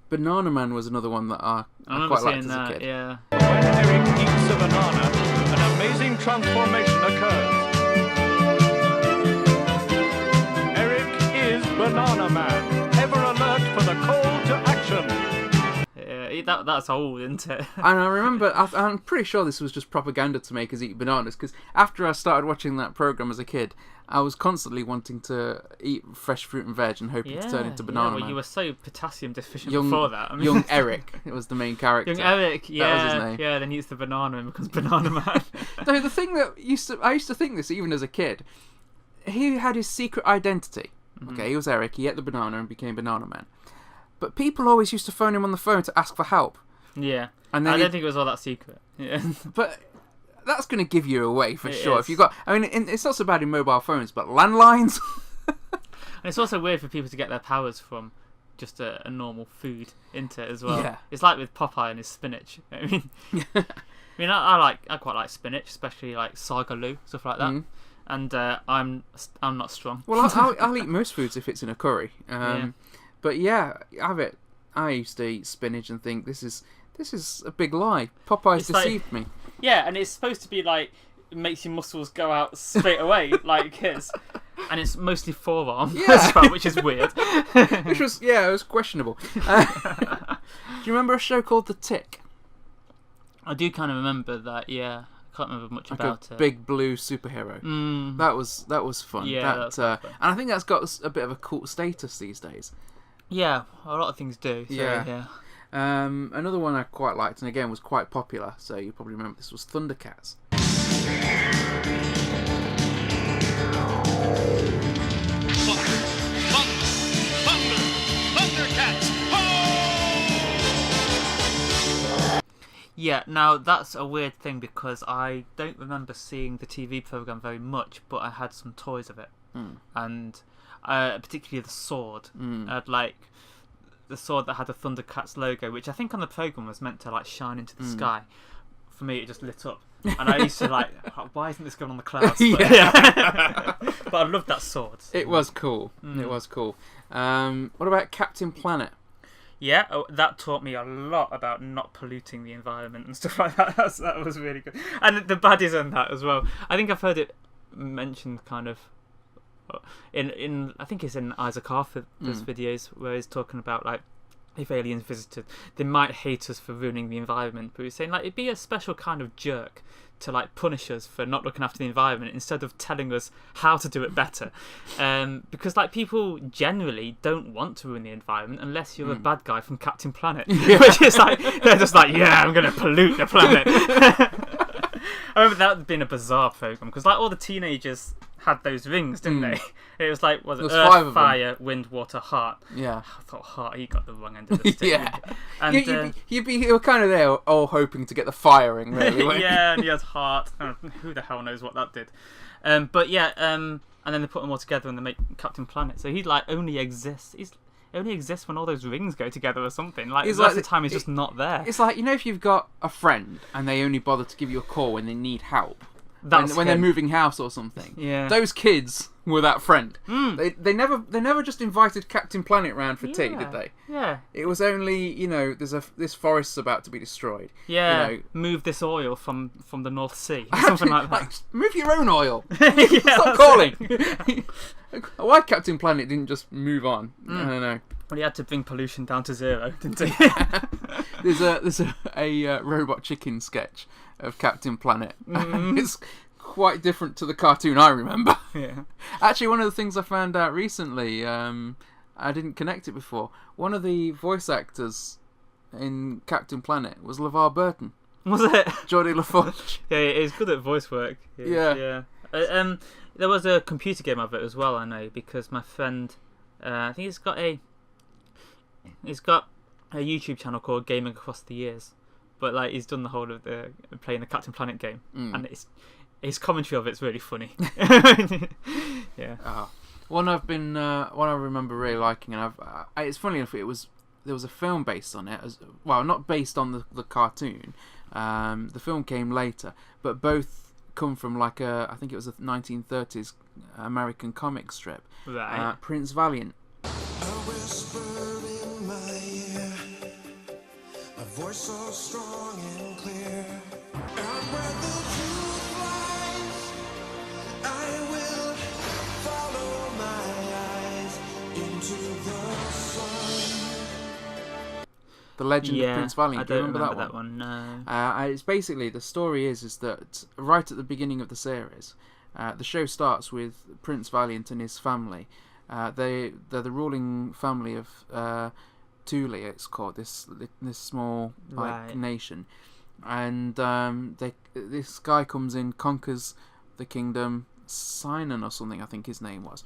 Banana Man was another one that I quite liked as a kid. Yeah. When Eric eats a banana, an amazing transformation occurs. Eric is Banana Man, ever alert for the call to action. That's old, isn't it? And I remember, I'm pretty sure this was just propaganda to make us eat bananas, because after I started watching that program as a kid, I was constantly wanting to eat fresh fruit and veg and hoping to turn into Banana Man. You were so potassium deficient before that. I mean, young Eric, it was the main character. Young Eric, yeah, that was his name. Yeah. Then he eats the banana and becomes Banana Man. No, the thing that I used to think this even as a kid. He had his secret identity. Okay, he was Eric. He ate the banana and became Banana Man. But people always used to phone him on the phone to ask for help. Yeah, and I don't think it was all that secret. Yeah. But that's going to give you away for sure. Is. If you got, I mean, it's not so bad in mobile phones, but landlines. And it's also weird for people to get their powers from just a normal food into it as well. Yeah. It's like with Popeye and his spinach. I mean, I quite like spinach, especially like sagaloo, stuff like that. And I'm not strong. Well, I'll eat most foods if it's in a curry. But yeah, have it. I used to eat spinach and think this is a big lie. Popeye's deceived me. Yeah, and it's supposed to be like it makes your muscles go out straight away like his, and it's mostly forearm as well, which is weird. It was questionable. Do you remember a show called The Tick? I do kind of remember that. Yeah. Can't remember much about it. Big blue superhero. That was fun. Yeah, that's fun. And I think that's got a bit of a cult status these days. Yeah, a lot of things do. So, yeah. Another one I quite liked, and again was quite popular, so you probably remember this, was Thundercats. Yeah, now that's a weird thing because I don't remember seeing the TV programme very much, but I had some toys of it. And particularly the sword. I had like the sword that had the Thundercats logo, which I think on the programme was meant to like shine into the sky. For me, it just lit up. And I used to like, why isn't this going on the clouds? But, but I loved that sword. It was cool. It was cool. What about Captain Planet? Yeah, that taught me a lot about not polluting the environment and stuff like that. That was really good. And the baddies in that as well. I think I've heard it mentioned kind of in I think it's in Isaac Arthur's videos where he's talking about like if aliens visited, they might hate us for ruining the environment, but he's saying like it'd be a special kind of jerk to like punish us for not looking after the environment instead of telling us how to do it better, because like people generally don't want to ruin the environment unless you're a bad guy from Captain Planet, which is like they're just like I'm gonna pollute the planet. I remember that being a bizarre program because like all the teenagers had those rings, didn't they? It was like There was Earth, 5 of them. Fire, Wind, Water, Heart. Yeah. I thought Heart, he got the wrong end of the stick. Yeah. And You were kind of there, all hoping to get the firing, really. weren't you? yeah, and he has Heart. Who the hell knows what that did? But yeah, and then they put them all together and they make Captain Planet. So he like only exists. He only exists when all those rings go together or something. Like the rest of the time, he's just not there. It's like, you know, if you've got a friend and they only bother to give you a call when they need help. That's when they're moving house or something. Yeah. Those kids were that friend. They never just invited Captain Planet round for tea, did they? Yeah. It was only, you know, this forest's about to be destroyed. Yeah. You know, move this oil from the North Sea. Or something like that. Move your own oil. Yeah, Stop calling. Why Captain Planet didn't just move on? I don't know. Well, he had to bring pollution down to 0, didn't he? There's a robot chicken sketch of Captain Planet. It's quite different to the cartoon I remember. Yeah. Actually, one of the things I found out recently, I didn't connect it before. One of the voice actors in Captain Planet was LeVar Burton. Was it? Geordie LaForge. Yeah, he's good at voice work. Yeah. There was a computer game of it as well, I know, because my friend, I think he's got a YouTube channel called Gaming Across the Years, but like he's done the whole of playing the Captain Planet game, and his commentary of it's really funny. Yeah. One I remember really liking, and it's funny enough, there was a film based on it, not based on the cartoon. The film came later, but both come from like I think it was a 1930s American comic strip. Right. Prince Valiant. A whisper in my ear, a voice so strong and clear. And where the truth lies, I will follow my eyes into the sun. The Legend of Prince Valiant. I don't remember that one. No. It's basically, the story is that right at the beginning of the series, the show starts with Prince Valiant and his family. They're the ruling family of Thule, it's called, this small nation, and this guy comes in, conquers the kingdom, Sinon or something, I think his name was,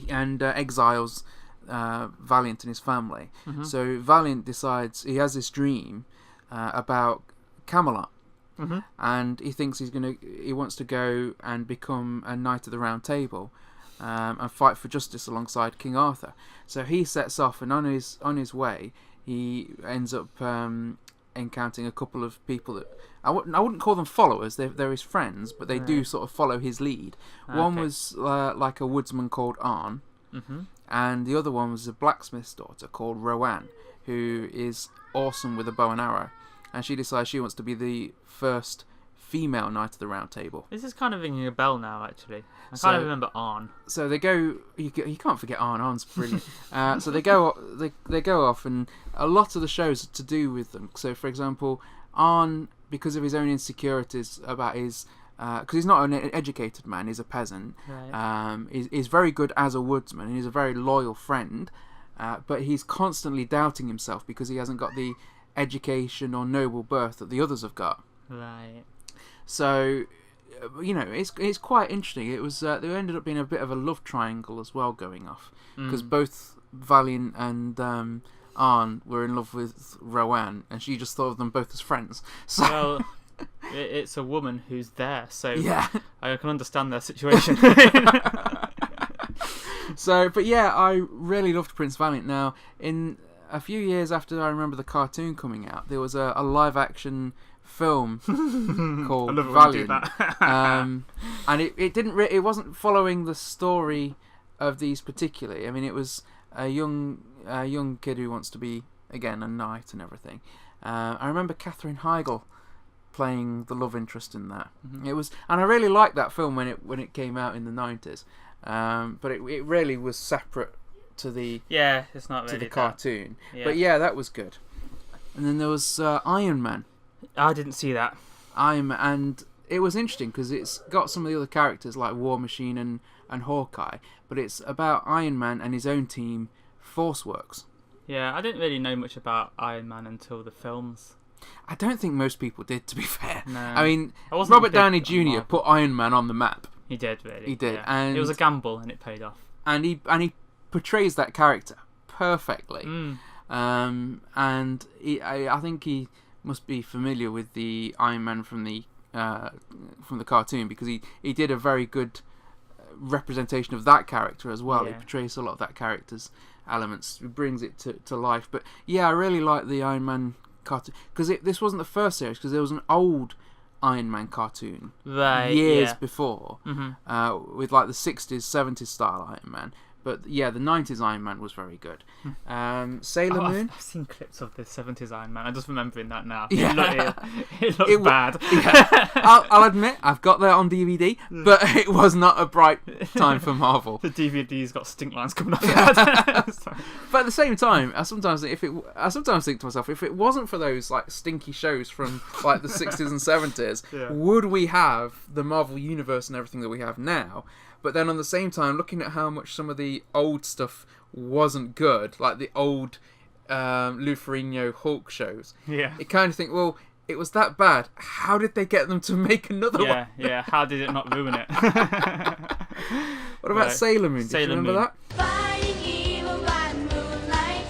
and exiles Valiant and his family. So Valiant decides, he has this dream about Camelot, and he thinks he wants to go and become a Knight of the Round Table. And fight for justice alongside King Arthur. So he sets off, and on his way, he ends up encountering a couple of people that I wouldn't call them followers. They're his friends, but they do sort of follow his lead. One was like a woodsman called Arn, and the other one was a blacksmith's daughter called Rowan, who is awesome with a bow and arrow, and she decides she wants to be the first female Knight of the Round Table. This is kind of ringing a bell now, actually. I kind of remember Arn. So they go. You can't forget Arn. Arn's brilliant. So they go. They go off, and a lot of the shows are to do with them. So, for example, Arn, because of his own insecurities about his, because he's not an educated man, he's a peasant. Right. He's very good as a woodsman, and he's a very loyal friend. But he's constantly doubting himself because he hasn't got the education or noble birth that the others have got. Right. So, you know, it's quite interesting. It was there ended up being a bit of a love triangle as well going off, because both Valiant and Arn were in love with Rowan, and she just thought of them both as friends. So, well, it's a woman who's there, so yeah. I can understand their situation. So, but yeah, I really loved Prince Valiant. Now, in a few years after I remember the cartoon coming out, there was a live action film called Valiant, and it didn't it wasn't following the story of these particularly. I mean, it was a young kid who wants to be again a knight and everything. I remember Katherine Heigl playing the love interest in that. It was, and I really liked that film when it came out in the 90s. But it really was separate to the it's not really to the cartoon. Yeah. But yeah, that was good. And then there was Iron Man. I didn't see that. Iron Man, and it was interesting because it's got some of the other characters like War Machine and Hawkeye, but it's about Iron Man and his own team, Force Works. Yeah, I didn't really know much about Iron Man until the films. I don't think most people did, to be fair. No. I mean, I wasn't Robert big Downey on Jr. Marvel. put Iron Man on the map. He did, really. He did, Yeah. and it was a gamble, and it paid off. And he portrays that character perfectly. And I think he must be familiar with the Iron Man from the cartoon, because he did a very good representation of that character as well. He portrays a lot of that character's elements. He brings it to life. But yeah, I really like the Iron Man cartoon, because this wasn't the first series, because there was an old Iron Man cartoon years before, with like the 60s, 70s style Iron Man. But yeah, the 90s Iron Man was very good. Sailor Moon. I've seen clips of the 70s Iron Man. I'm just remembering that now. Yeah. It looked bad. Yeah. I'll admit, I've got that on DVD, but it was not a bright time for Marvel. The DVD's got stink lines coming off. But at the same time, I sometimes think to myself, if it wasn't for those like stinky shows from like the 60s and 70s, would we have the Marvel universe and everything that we have now? But then on the same time, looking at how much some of the old stuff wasn't good, like the old Lou Ferrigno Hulk shows, you kind of think, well, it was that bad. How did they get them to make another one? Yeah. How did it not ruin it? What about Sailor Moon? Did you remember that? Fighting evil by moonlight,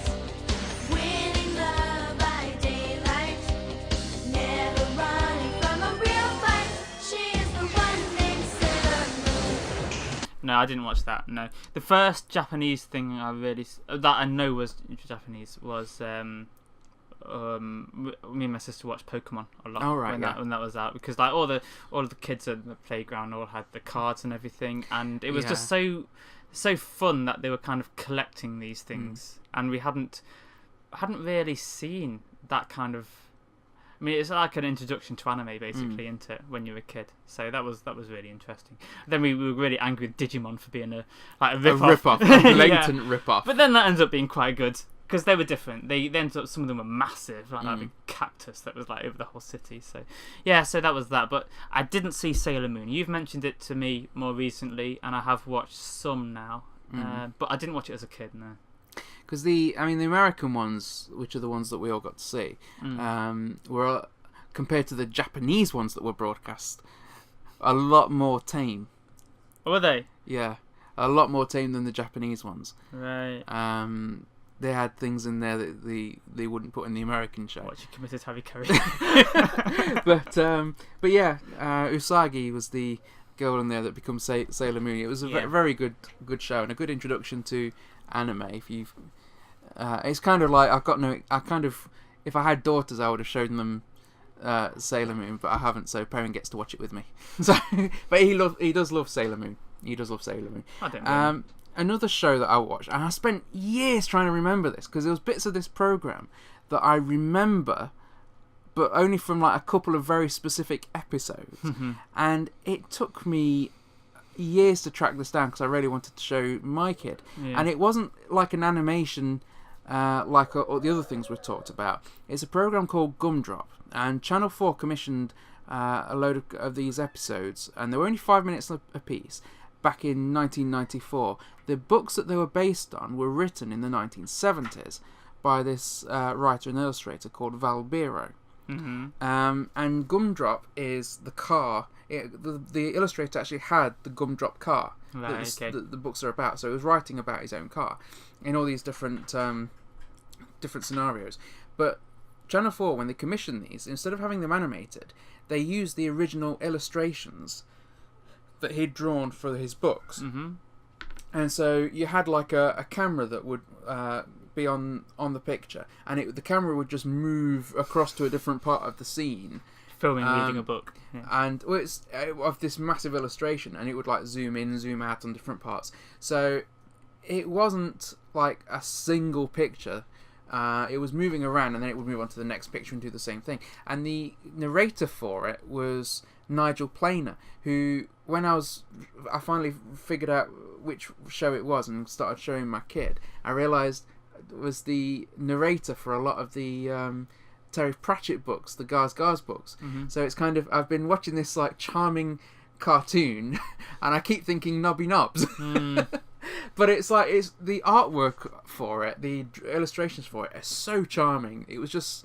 winning love by daylight, never running from a real fight. She is the one named Sailor Moon. No, I didn't watch that. No, the first Japanese thing that I know was Japanese was me and my sister watched Pokemon a lot when that was out, because like all the kids at the playground all had the cards and everything, and it was just so fun that they were kind of collecting these things, and we hadn't really seen that kind of. I mean, it's like an introduction to anime, basically, into it when you're a kid. So that was really interesting. Then we were really angry with Digimon for being a rip-off. A blatant rip-off. But then that ends up being quite good, because they were different. They ended up, some of them were massive, like that big cactus that was like over the whole city. So yeah, so that was that. But I didn't see Sailor Moon. You've mentioned it to me more recently, and I have watched some now. But I didn't watch it as a kid, no. Because the American ones, which are the ones that we all got to see, were, compared to the Japanese ones that were broadcast, a lot more tame. Were they? Yeah, a lot more tame than the Japanese ones. Right. They had things in there that they wouldn't put in the American show. What, you committed Harry Carey? but yeah, Usagi was the girl in there that becomes Sailor Moon. It was a very good show and a good introduction to anime. If you've, it's kind of like if I had daughters, I would have shown them Sailor Moon, but I haven't, so Perrin gets to watch it with me. So, but he does love Sailor Moon. I don't know. Another show that I watched, and I spent years trying to remember this, because there was bits of this program that I remember, but only from like a couple of very specific episodes, and it took me years to track this down, because I really wanted to show my kid, and it wasn't like an animation like all the other things we've talked about. It's a program called Gumdrop, and Channel 4 commissioned a load of these episodes, and they were only 5 minutes a piece back in 1994. The books that they were based on were written in the 1970s by this writer and illustrator called Val Biro. And Gumdrop is the car. The illustrator actually had the Gumdrop car that the books are about, so he was writing about his own car in all these different scenarios. But Channel 4, when they commissioned these, instead of having them animated, they used the original illustrations that he'd drawn for his books. And so you had like a camera that would be on the picture, and the camera would just move across to a different part of the scene, filming reading a book, and it's of this massive illustration, and it would like zoom in, zoom out on different parts. So it wasn't like a single picture. It was moving around, and then it would move on to the next picture and do the same thing. And the narrator for it was Nigel Planer, who, when I finally figured out which show it was and started showing my kid, I realised was the narrator for a lot of the Terry Pratchett books, the Gars books. So it's kind of, I've been watching this like charming cartoon, and I keep thinking Nobby Nobs. But it's the artwork for it, the illustrations for it are so charming. It was just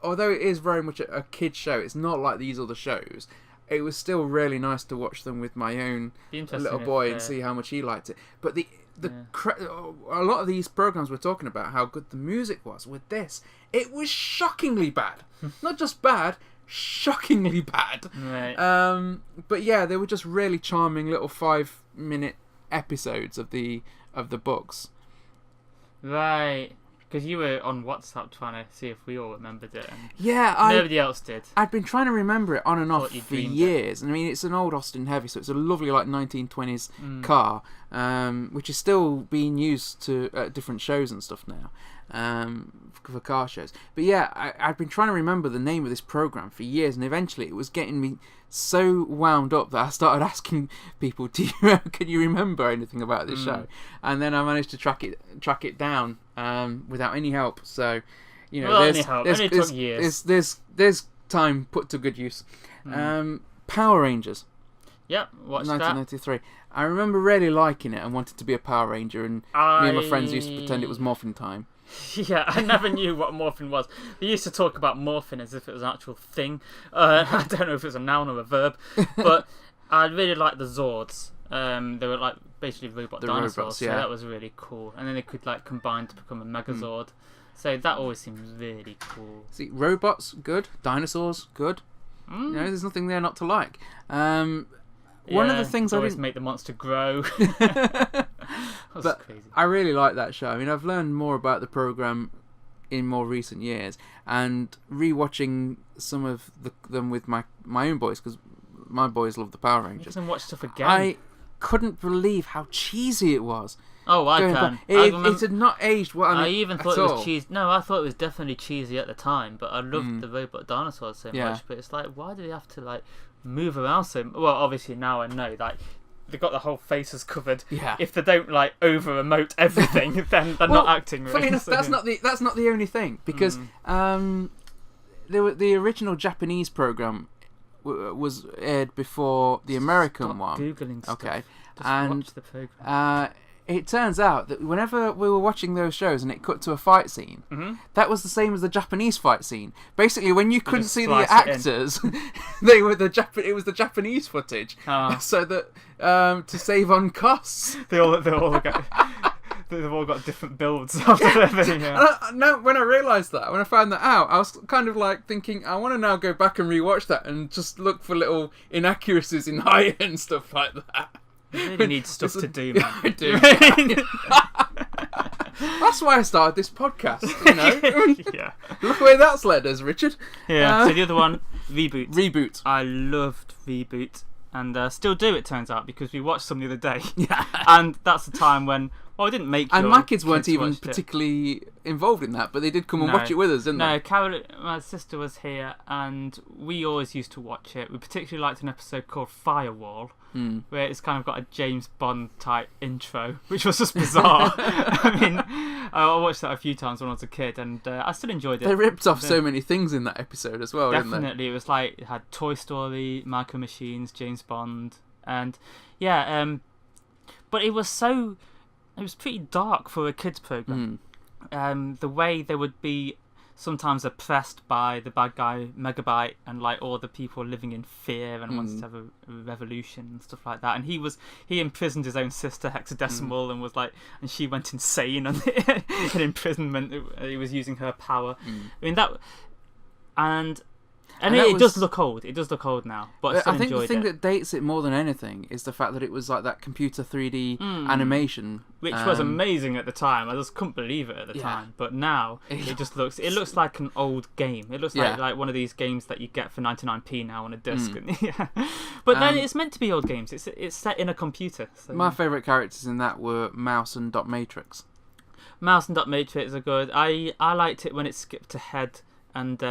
although it is very much a kid show, it's not like these other shows. It was still really nice to watch them with my own little boy and see how much he liked it. But a lot of these programs we're talking about, how good the music was with this, it was shockingly bad. Not just bad, shockingly bad. Right. But yeah, they were just really charming little 5-minute episodes of the books. Right. Because you were on WhatsApp trying to see if we all remembered it. And nobody else did. I'd been trying to remember it on and off for years. It. I mean, it's an old Austin Heavy, so it's a lovely 1920s car, which is still being used at different shows and stuff now, for car shows. But yeah, I'd been trying to remember the name of this program for years, and eventually it was getting me so wound up that I started asking people, can you remember anything about this show? And then I managed to track it down without any help. So, you know, there's time put to good use. Power Rangers. Yep, watched 1993. That. I remember really liking it and wanted to be a Power Ranger, and me and my friends used to pretend it was morphin time. Yeah, I never knew what morphin was. They used to talk about morphin as if it was an actual thing. I don't know if it was a noun or a verb, but I really liked the Zords. They were like basically robot dinosaurs, robots, so that was really cool. And then they could like combine to become a Megazord. So that always seems really cool. See, robots, good. Dinosaurs, good. You know, there's nothing there not to like. One of the things I always didn't make the monster grow. But crazy. I really like that show. I mean, I've learned more about the program in more recent years, and rewatching some of them with my own boys, because my boys love the Power Rangers. You can watch stuff again. I couldn't believe how cheesy it was. Oh, I can. It had not aged well. I even thought it was cheesy. No, I thought it was definitely cheesy at the time, but I loved the robot dinosaurs so much. But it's like, why do they have to like move around so much? Well, obviously now I know, like, they've got the whole faces covered. Yeah. If they don't like over emote everything, then they're not acting right. Funny enough, that's not the only thing, because the original Japanese program was aired before the American one. Googling stuff. Okay, just watch the program. It turns out that whenever we were watching those shows and it cut to a fight scene, that was the same as the Japanese fight scene. Basically, when you couldn't see the actors, it was the Japanese footage, so that to save on costs. They've all got different builds after their video. Now, when I realised that, when I found that out, I was kind of like thinking, I want to now go back and rewatch that and just look for little inaccuracies in height and stuff like that. You really need stuff to do, man. I do. That's why I started this podcast, you know. Yeah. Look where that's led us, Richard. Yeah. So the other one, Reboot. Reboot. I loved Reboot, and still do, it turns out, because we watched some the other day. Yeah. And that's the time when, well, I didn't make. And my kids weren't even particularly involved in that, but they did come and watch it with us, didn't they? No, Carol, my sister, was here, and we always used to watch it. We particularly liked an episode called Firewall, where it's kind of got a James Bond type intro, which was just bizarre. I mean, I watched that a few times when I was a kid, and I still enjoyed it. They ripped off so many things in that episode as well, didn't they? Definitely. It was like, it had Toy Story, Micro Machines, James Bond, and but it was pretty dark for a kids program. The way they would be sometimes oppressed by the bad guy Megabyte, and like all the people living in fear and wanted to have a revolution and stuff like that. And he imprisoned his own sister Hexadecimal, and was like, and she went insane in imprisonment. He was using her power. I mean that, and it does look old. It does look old now, but I still think the thing it. that dates it more than anything is the fact that it was like that computer 3D animation, which was amazing at the time. I just couldn't believe it at the time. But now it looks like an old game. It looks like one of these games that you get for 99p now on a disc. But then it's meant to be old games. It's set in a computer. So. My favourite characters in that were Mouse and Dot Matrix. Mouse and Dot Matrix are good. I liked it when it skipped ahead and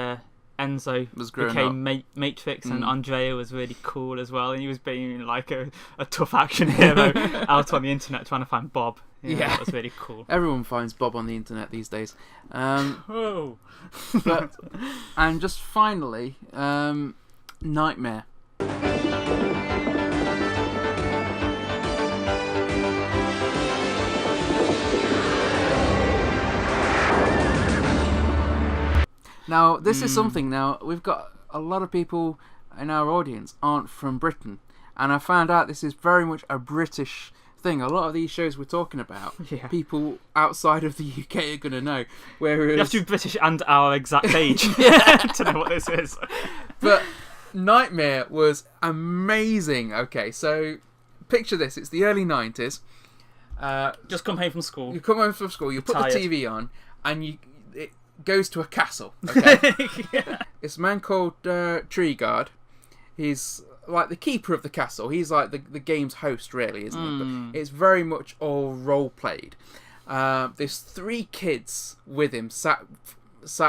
Enzo became Matrix, and Andrea was really cool as well, and he was being like a tough action hero out on the internet trying to find Bob. That was really cool. Everyone finds Bob on the internet these days. But and just finally, Nightmare. Now, this is something. Now, we've got a lot of people in our audience aren't from Britain, and I found out this is very much a British thing. A lot of these shows we're talking about, people outside of the UK are going to know. Whereas... You have to be British and our exact age to know what this is. But Nightmare was amazing. Okay, so picture this. It's the early 90s. Just come home from school. You come home from school, you put Tired. the TV on, and it goes to a castle. Okay? It's a man called Treeguard. He's like the keeper of the castle. He's like the game's host, really, isn't he? But it's very much all role played. There's 3 kids with him sat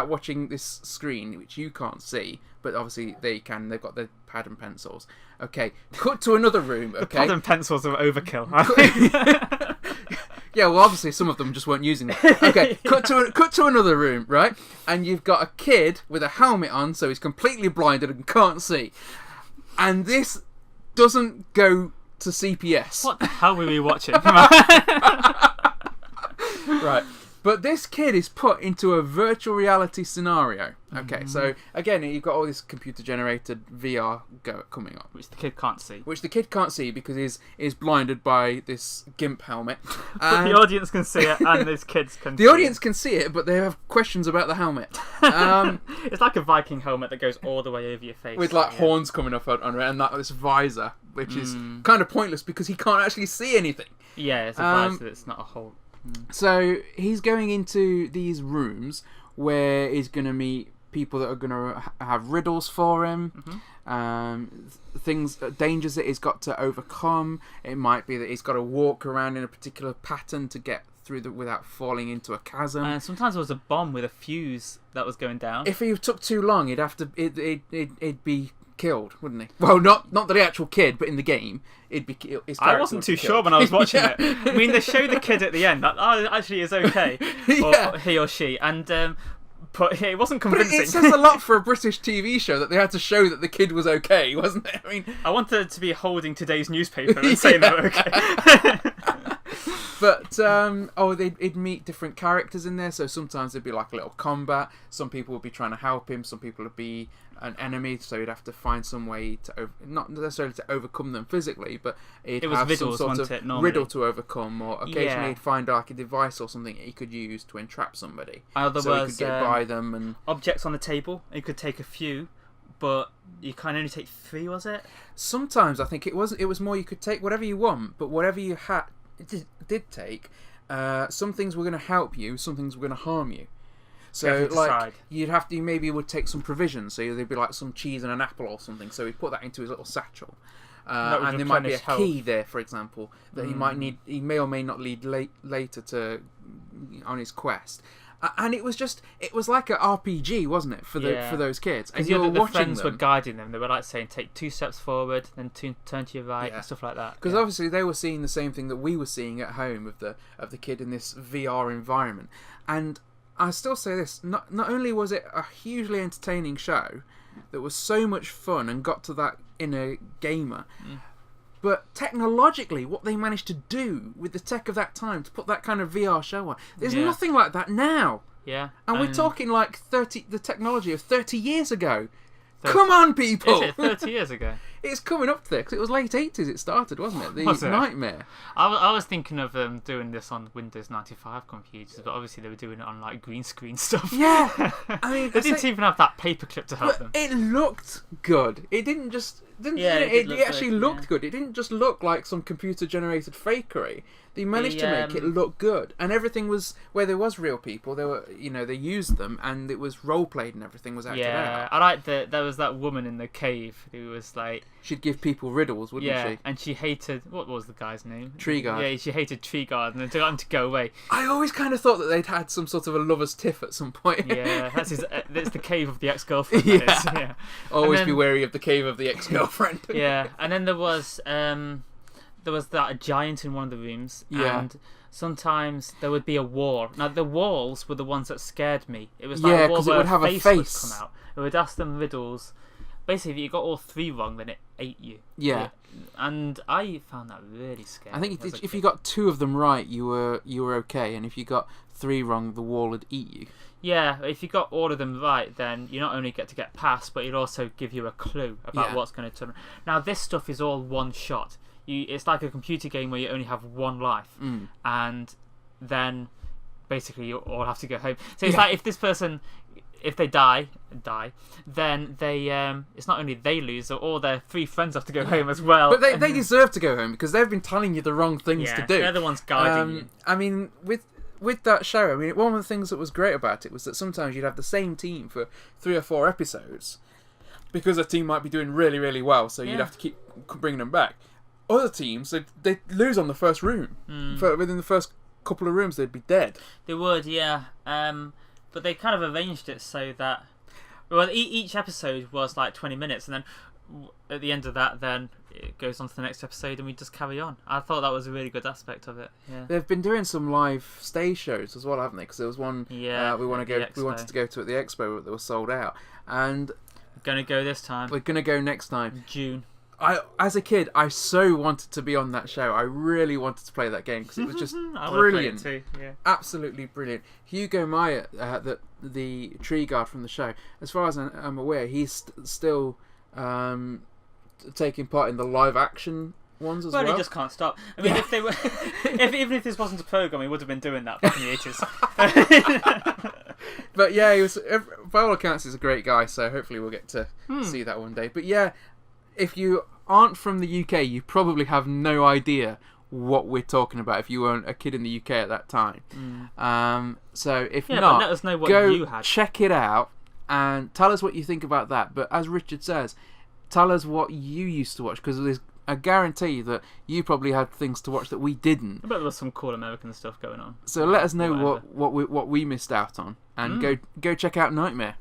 watching this screen, which you can't see, but obviously they can. They've got their pad and pencils. Okay, cut to another room. Okay, The pad and pencils are overkill. Yeah, well, obviously some of them just weren't using them. Okay, cut to another room, right? And you've got a kid with a helmet on, so he's completely blinded and can't see. And this doesn't go to CPS. What the hell were we watching? Right. But this kid is put into a virtual reality scenario. Okay, so again, you've got all this computer-generated VR coming up. Which the kid can't see. Which the kid can't see because he's blinded by this GIMP helmet. But the audience can see it and these kids can The audience can see it, but they have questions about the helmet. It's like a Viking helmet that goes all the way over your face. With like horns coming up on it and this visor, which is kind of pointless because he can't actually see anything. Yeah, it's a visor that's not a whole... So he's going into these rooms where he's going to meet people that are going to have riddles for him, dangers that he's got to overcome. It might be that he's got to walk around in a particular pattern to get through without falling into a chasm. Sometimes there was a bomb with a fuse that was going down. If he took too long, it'd be killed, wouldn't he? Well, not the actual kid, but in the game, it'd be. I wasn't too sure when I was watching it. I mean, they show the kid at the end that actually is okay, or he or she, and but it wasn't convincing. But it says a lot for a British TV show that they had to show that the kid was okay, wasn't it? I mean, I wanted to be holding today's newspaper and saying they were okay. But they'd meet different characters in there. So sometimes there'd be like a little combat. Some people would be trying to help him. Some people would be an enemy. So he'd have to find some way to not necessarily to overcome them physically, but he'd have riddles, some sort of riddle to overcome, or occasionally he'd find like a device or something he could use to entrap somebody. So he could get by them and objects on the table. You could take a few, but you can only take 3. Was it? Sometimes I think it was more you could take whatever you want, but whatever you did take, some things were going to help you, some things were going to harm you. So like you maybe would take some provisions, so there'd be like some cheese and an apple or something, so he'd put that into his little satchel, and there might be a key there, for example, that he might need. He may or may not need later on his quest. And it was like an RPG, wasn't it, for those kids? And you were watching friends were guiding them. They were like saying, take 2 steps forward, then turn to your right, and stuff like that. Because obviously they were seeing the same thing that we were seeing at home of the kid in this VR environment. And I still say this: not only was it a hugely entertaining show that was so much fun and got to that inner gamer. But technologically, what they managed to do with the tech of that time to put that kind of VR show on, there's nothing like that now. Yeah. And we're talking like the technology of 30 years ago. Come on, people! Is it 30 years ago? It's coming up there, because it was late 80s it started, wasn't it? Was it? Nightmare. I was thinking of doing this on Windows 95 computers, but obviously they were doing it on like green screen stuff. Yeah! I mean, they didn't even have that paperclip to help them. It looked good. It didn't just... it actually looked good. It didn't just look like some computer-generated fakery. They managed to make it look good, and everything was where there was real people. They were, they used them, and it was role played, and everything was acted out. I like that. There was that woman in the cave who was like, she'd give people riddles, wouldn't she? Yeah, and she hated, what was the guy's name? Treeguard. Yeah, she hated Treeguard, and they got him to go away. I always kind of thought that they'd had some sort of a lover's tiff at some point. Yeah, that's the cave of the ex-girlfriend. Yeah. Always be wary of the cave of the ex-girlfriend. Yeah, and then there was that giant in one of the rooms, and sometimes there would be a wall. Now the walls were the ones that scared me. It was like a wall where it would have a face would come out. It would ask them riddles, basically if you got all 3 wrong, then it ate you. Yeah. And I found that really scary. I think if you got 2 of them right, you were okay, and if you got 3 wrong, the wall would eat you. Yeah, if you got all of them right, then you not only get to get past, but it'll also give you a clue about what's going to turn. Now, this stuff is all one shot. It's like a computer game where you only have 1 life, and then basically you all have to go home. So it's like if this person, if they die, then they it's not only they lose, so all their 3 friends have to go home as well. But they deserve to go home because they've been telling you the wrong things to do. They're the ones guiding you. I mean, with that show, I mean, one of the things that was great about it was that sometimes you'd have the same team for 3 or 4 episodes because a team might be doing really, really well, so you'd have to keep bringing them back. Other teams, they lose on the first room. Within the first couple of rooms, they'd be dead. They would, yeah. But they kind of arranged it so that each episode was like 20 minutes, and then at the end of that, then it goes on to the next episode, and we just carry on. I thought that was a really good aspect of it. Yeah. They've been doing some live stage shows as well, haven't they? Because there was one we wanted to go to at the expo, but they were sold out, and we're gonna go this time. We're gonna go next time, June. As a kid, I so wanted to be on that show. I really wanted to play that game because it was just brilliant. Too, yeah. Absolutely brilliant. Hugo Meyer, the tree guard from the show, as far as I'm aware, he's still taking part in the live action ones as well. Well, he just can't stop. I mean, if they were, even if this wasn't a program, he would have been doing that back in the 80s. But yeah, he was. By all accounts, he's a great guy. So hopefully we'll get to see that one day. But yeah. If you aren't from the UK, you probably have no idea what we're talking about if you weren't a kid in the UK at that time. So if not, but let us know what go you had. Check it out and tell us what you think about that. But as Richard says, tell us what you used to watch, because I guarantee that you probably had things to watch that we didn't. I bet there was some cool American stuff going on. So let us know what we missed out on, and go check out Nightmare.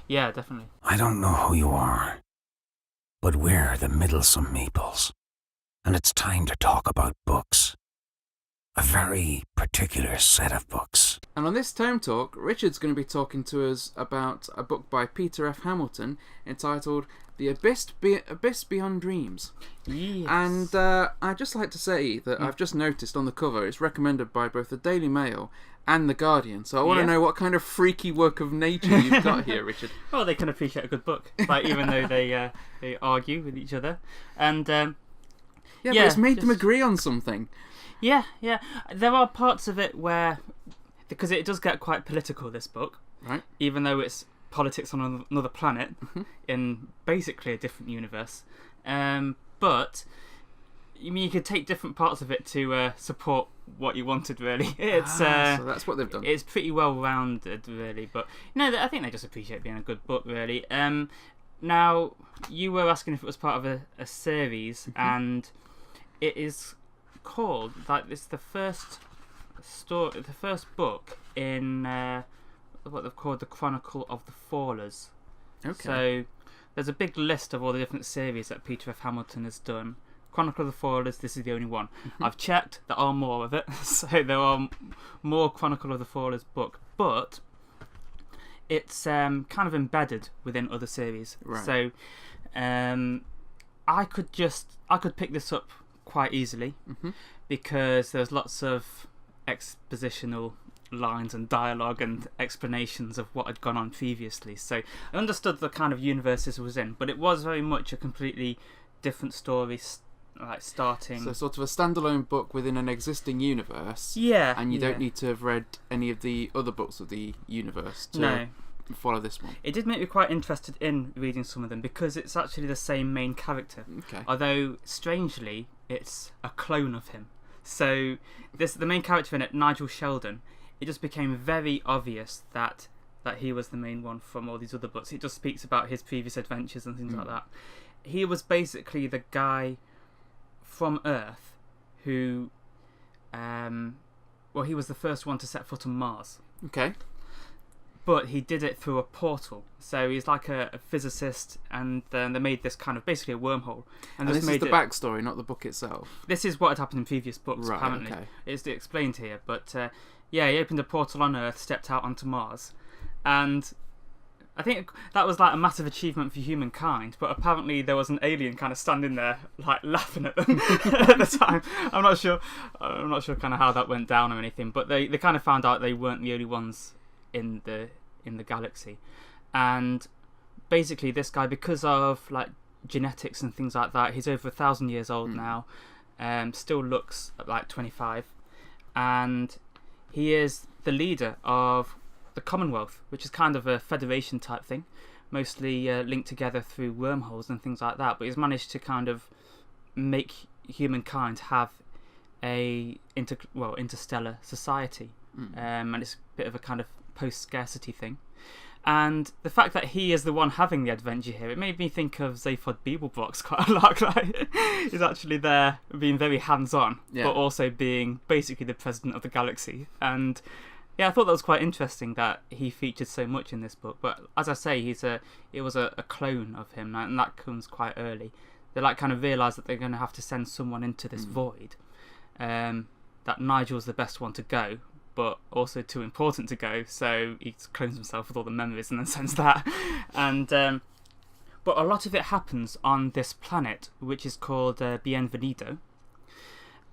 Yeah, definitely. I don't know who you are, but we're the Meddlesome Meeples, and it's time to talk about books. A very particular set of books. And on this Tome Talk, Richard's going to be talking to us about a book by Peter F. Hamilton entitled The Abyss Beyond Dreams. Yes. And I'd just like to say that I've just noticed on the cover it's recommended by both the Daily Mail and the Guardian. So I want to know what kind of freaky work of nature you've got here, Richard. Well, they can appreciate a good book, like, even though they argue with each other. And but it's made them agree on something. Yeah. There are parts of it where, because it does get quite political, this book, right? Even though it's politics on another planet in basically a different universe. But I mean, you could take different parts of it to support what you wanted, really. It's so that's what they've done. It's pretty well rounded, really. But I think they just appreciate being a good book, really. Now, you were asking if it was part of a series, and it is called, like, it's the first story, the first book in what they've called the Chronicle of the Fallers. Okay. So there's a big list of all the different series that Peter F. Hamilton has done. Chronicle of the Fallers, this is the only one. I've checked, there are more of it, so there are more Chronicle of the Fallers book, but it's kind of embedded within other series. Right. So I could pick this up quite easily because there's lots of expositional lines and dialogue and explanations of what had gone on previously. So I understood the kind of universes it was in, but it was very much a completely different story, like starting. So sort of a standalone book within an existing universe. Yeah. And you don't need to have read any of the other books of the universe to follow this one. It did make me quite interested in reading some of them because it's actually the same main character. Okay. Although, strangely, it's a clone of him. So the main character in it, Nigel Sheldon, it just became very obvious that he was the main one from all these other books. It just speaks about his previous adventures and things like that. He was basically the guy from Earth who, he was the first one to set foot on Mars. Okay. But he did it through a portal. So he's like a physicist, and then they made this kind of basically a wormhole. And this is the backstory, not the book itself. This is what had happened in previous books, right, apparently. Okay. It's explained here. But he opened a portal on Earth, stepped out onto Mars, and I think that was like a massive achievement for humankind, but apparently there was an alien kind of standing there, like laughing at them at the time. I'm not sure kind of how that went down or anything, but they kind of found out they weren't the only ones in the galaxy, and basically this guy, because of like genetics and things like that, he's over 1,000 years old now, still looks like 25, and he is the leader of the Commonwealth, which is kind of a federation type thing, mostly linked together through wormholes and things like that. But he's managed to kind of make humankind have a interstellar society, and it's a bit of a kind of post-scarcity thing. And the fact that he is the one having the adventure here, it made me think of Zaphod Beeblebrox quite a lot. Like, he's actually there being very hands-on, but also being basically the president of the galaxy. And yeah, I thought that was quite interesting that he featured so much in this book. But as I say, it was a clone of him, and that comes quite early. They like kind of realise that they're going to have to send someone into this void. That Nigel's the best one to go, but also too important to go, so he clones himself with all the memories and then sends that. And but a lot of it happens on this planet, which is called Bienvenido.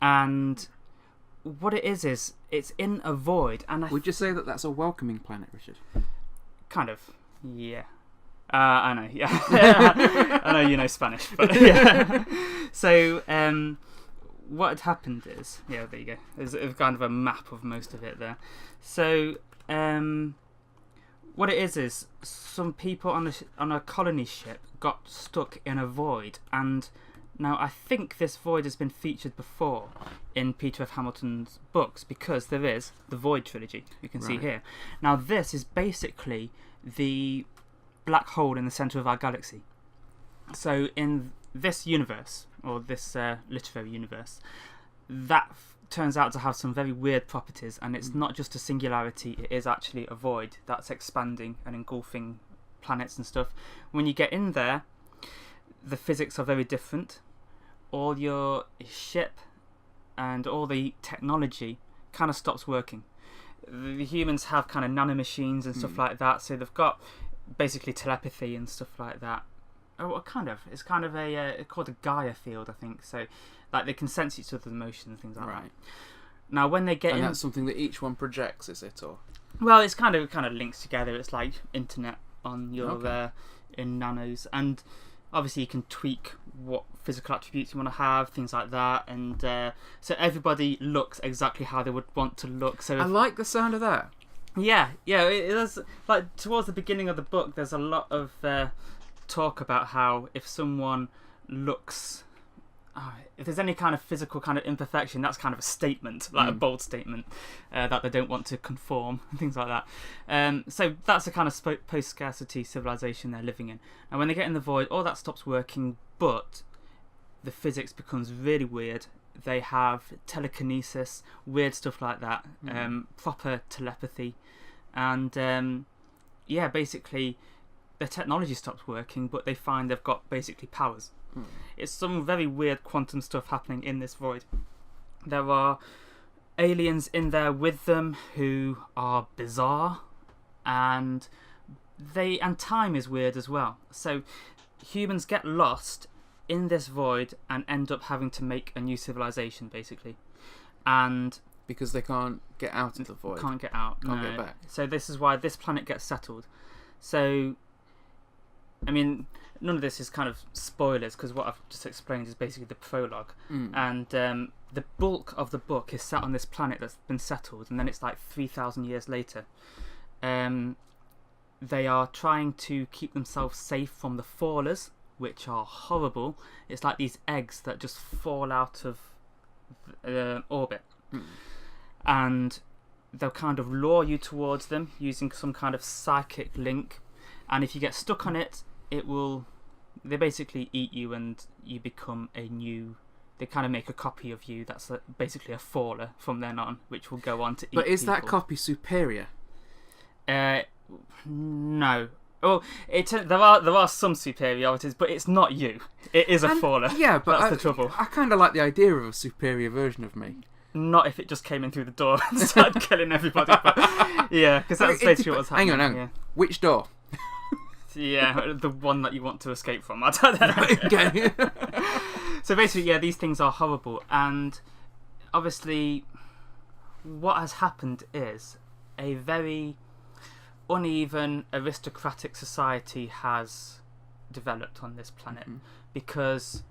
And what it is it's in a void. And would you say that that's a welcoming planet, Richard? Kind of, yeah. I know, yeah. I know you know Spanish, but yeah. So, what had happened is, yeah, there you go. There's kind of a map of most of it there. So, what it is some people on a colony ship got stuck in a void, and now I think this void has been featured before in Peter F. Hamilton's books, because there is the Void trilogy you can see here. Now this is basically the black hole in the centre of our galaxy. So in this universe, or this literary universe, that turns out to have some very weird properties, and it's not just a singularity, it is actually a void that's expanding and engulfing planets and stuff. When you get in there, the physics are very different. All your ship and all the technology kind of stops working. The humans have kind of nanomachines and stuff like that, so they've got basically telepathy and stuff like that. Oh, kind of. It's kind of it's called a Gaia field, I think. So, like, they can sense each other's emotions and things like that. Now, when they get in, that's something that each one projects, is it, or? Well, it's kind of links together. It's like internet on your in nanos, and obviously you can tweak what physical attributes you want to have, things like that, and so everybody looks exactly how they would want to look. So I like the sound of that. Yeah, it is. Like, towards the beginning of the book, there's a lot of talk about how if someone looks, if there's any kind of physical kind of imperfection, that's kind of a statement, like a bold statement, that they don't want to conform and things like that. So that's the kind of post-scarcity civilization they're living in. And when they get in the void, all that stops working, but the physics becomes really weird. They have telekinesis, weird stuff like that, proper telepathy, and basically their technology stops working, but they find they've got basically powers. It's some very weird quantum stuff happening in this void. There are aliens in there with them who are bizarre, and time is weird as well. So humans get lost in this void and end up having to make a new civilization, basically. And because they can't get out of the void. Can't get out. Can't get back. So this is why this planet gets settled. So, I mean, none of this is kind of spoilers, because what I've just explained is basically the prologue. And the bulk of the book is set on this planet that's been settled, and then it's like 3,000 years later. They are trying to keep themselves safe from the fallers, which are horrible. It's like these eggs that just fall out of orbit. And they'll kind of lure you towards them using some kind of psychic link. And if you get stuck on it, they basically eat you, and you become they kind of make a copy of you that's basically a faller from then on, which will go on to eat But is people. that copy superior? No. Well, there are some superiorities, but it's not you. It is a faller. Yeah, but that's the trouble. I kind of like the idea of a superior version of me. Not if it just came in through the door and started killing everybody. But, yeah, because that's basically what's happening. Hang on. Which door? Yeah, the one that you want to escape from. I don't know. Okay. So basically, yeah, these things are horrible, and obviously, what has happened is a very uneven aristocratic society has developed on this planet because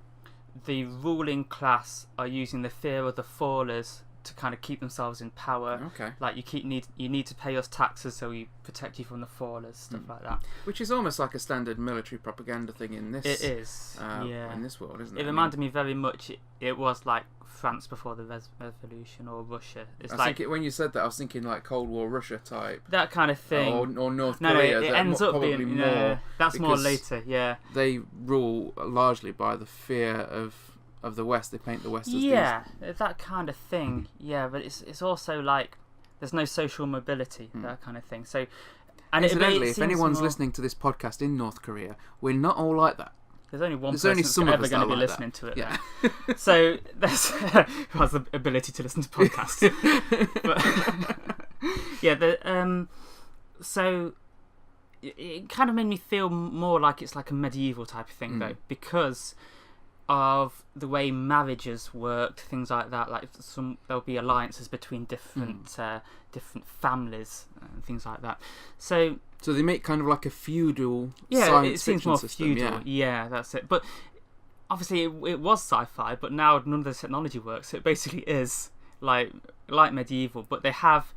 the ruling class are using the fear of the fallers to kind of keep themselves in power. Okay. Like you need to pay us taxes so we protect you from the fallers, stuff like that. Which is almost like a standard military propaganda thing in this. It is. In this world, isn't it? It reminded me very much. It was like France before the Revolution, or Russia. It's like when you said that, I was thinking like Cold War Russia type. That kind of thing. Or North No, Korea. it ends up probably being more. that's more because later. Yeah. They rule largely by the fear of the West. They paint the West as that kind of thing. Yeah, but it's also like there's no social mobility, that kind of thing. So, and incidentally, it if anyone's more... listening to this podcast in North Korea, we're not all like that. There's only one There's person only some that's of ever us going to that be are like listening to it. Yeah. Then. So that's who has the ability to listen to podcasts. But yeah, so it kind of made me feel more like it's like a medieval type of thing though, because of the way marriages worked, things like that. Like there'll be alliances between different families and things like that. So they make kind of like a feudal it science seems fiction more system. feudal. Yeah, that's it. But obviously it was sci-fi, but now none of the technology works. So it basically is like medieval, but they have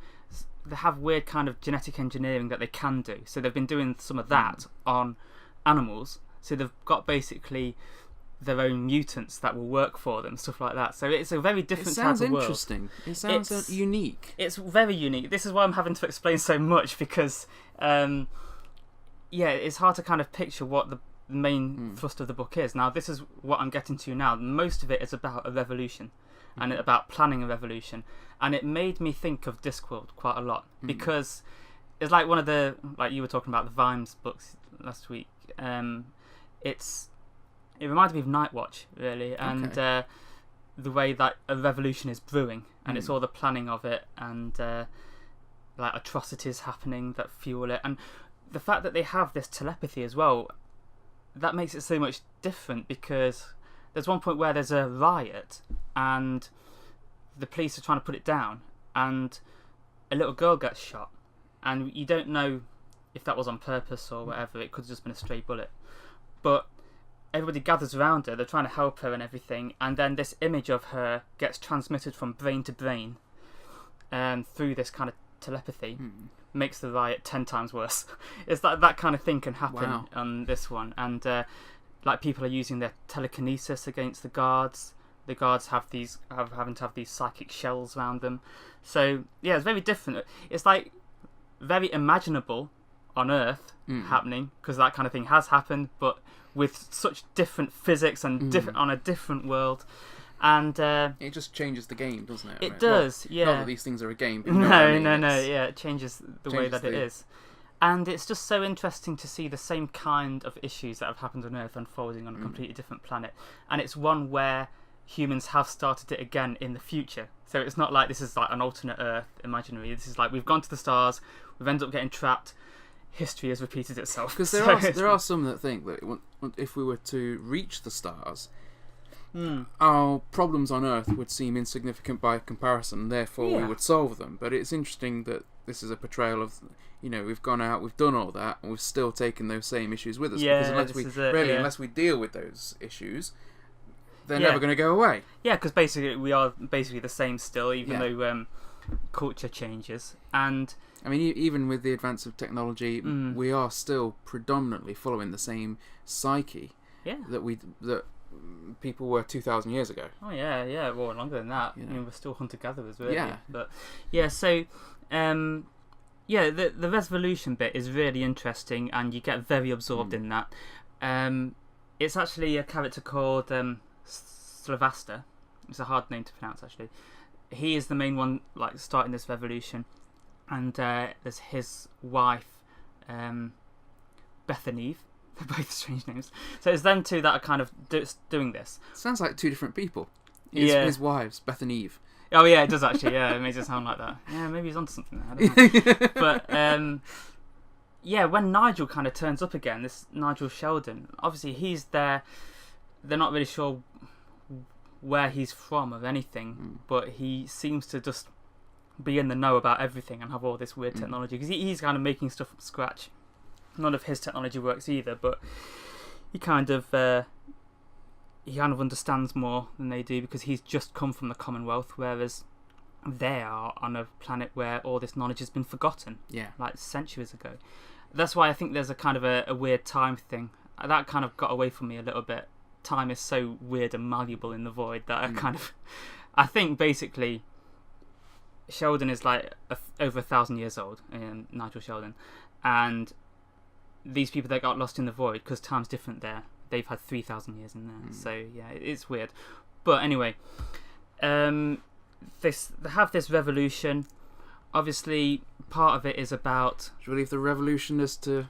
weird kind of genetic engineering that they can do. So they've been doing some of that on animals. So they've got basically their own mutants that will work for them, stuff like that. So it's a very different type of world. It sounds interesting. It sounds unique. It's very unique. This is why I'm having to explain so much because, it's hard to kind of picture what the main thrust of the book is. Now, this is what I'm getting to now. Most of it is about a revolution and about planning a revolution. And it made me think of Discworld quite a lot because it's like one of the, like you were talking about the Vimes books last week. It reminded me of Nightwatch, really, and the way that a revolution is brewing, and it's all the planning of it, and like atrocities happening that fuel it, and the fact that they have this telepathy as well, that makes it so much different because there's one point where there's a riot, and the police are trying to put it down, and a little girl gets shot, and you don't know if that was on purpose or whatever. It could have just been a stray bullet, but everybody gathers around her, they're trying to help her and everything, and then this image of her gets transmitted from brain to brain through this kind of telepathy, makes the riot 10 times worse. It's like that kind of thing can happen on this one, and like people are using their telekinesis against the guards. The guards having to have these psychic shells around them. So yeah, it's very different. It's like very imaginable on Earth happening, because that kind of thing has happened, but with such different physics and different on a different world, and it just changes the game, doesn't it? It does, yeah. Not that these things are a game. But no. Yeah, it changes the way that it is, and it's just so interesting to see the same kind of issues that have happened on Earth unfolding on a completely different planet, and it's one where humans have started it again in the future. So it's not like this is like an alternate Earth imaginary. This is like we've gone to the stars, we've ended up getting trapped. History has repeated itself. Because there are some that think that if we were to reach the stars, our problems on Earth would seem insignificant by comparison, therefore we would solve them. But it's interesting that this is a portrayal of, we've gone out, we've done all that, and we've still taken those same issues with us. Yeah, because unless we deal with those issues, they're never going to go away. Yeah, because basically we are basically the same still, even though culture changes. And I mean, even with the advance of technology, we are still predominantly following the same psyche that people were 2,000 years ago. Oh yeah, well, longer than that. I mean, we're still hunter-gatherers, really. Yeah. But yeah, so the revolution bit is really interesting, and you get very absorbed in that. It's actually a character called Slavasta. It's a hard name to pronounce, actually. He is the main one, like, starting this revolution. And there's his wife, Bethany. They're both strange names. So it's them two that are kind of doing this. Sounds like two different people. His wives, Beth and Eve. Oh yeah, it does actually. Yeah, it makes it sound like that. Yeah, maybe he's onto something there. I don't know. But when Nigel kind of turns up again, this Nigel Sheldon, obviously he's there. They're not really sure where he's from or anything, but he seems to just be in the know about everything and have all this weird technology, because he's kind of making stuff from scratch. None of his technology works either, but he kind of understands more than they do, because he's just come from the Commonwealth, whereas they are on a planet where all this knowledge has been forgotten, like centuries ago. That's why I think there's a kind of a weird time thing. That kind of got away from me a little bit. Time is so weird and malleable in the void that I think basically Sheldon is like over 1,000 years old, Nigel Sheldon, and these people that got lost in the void, because time's different there, they've had 3,000 years in there. So yeah, it's weird. But anyway, they have this revolution. Obviously, part of it is about... Should we leave the revolution as to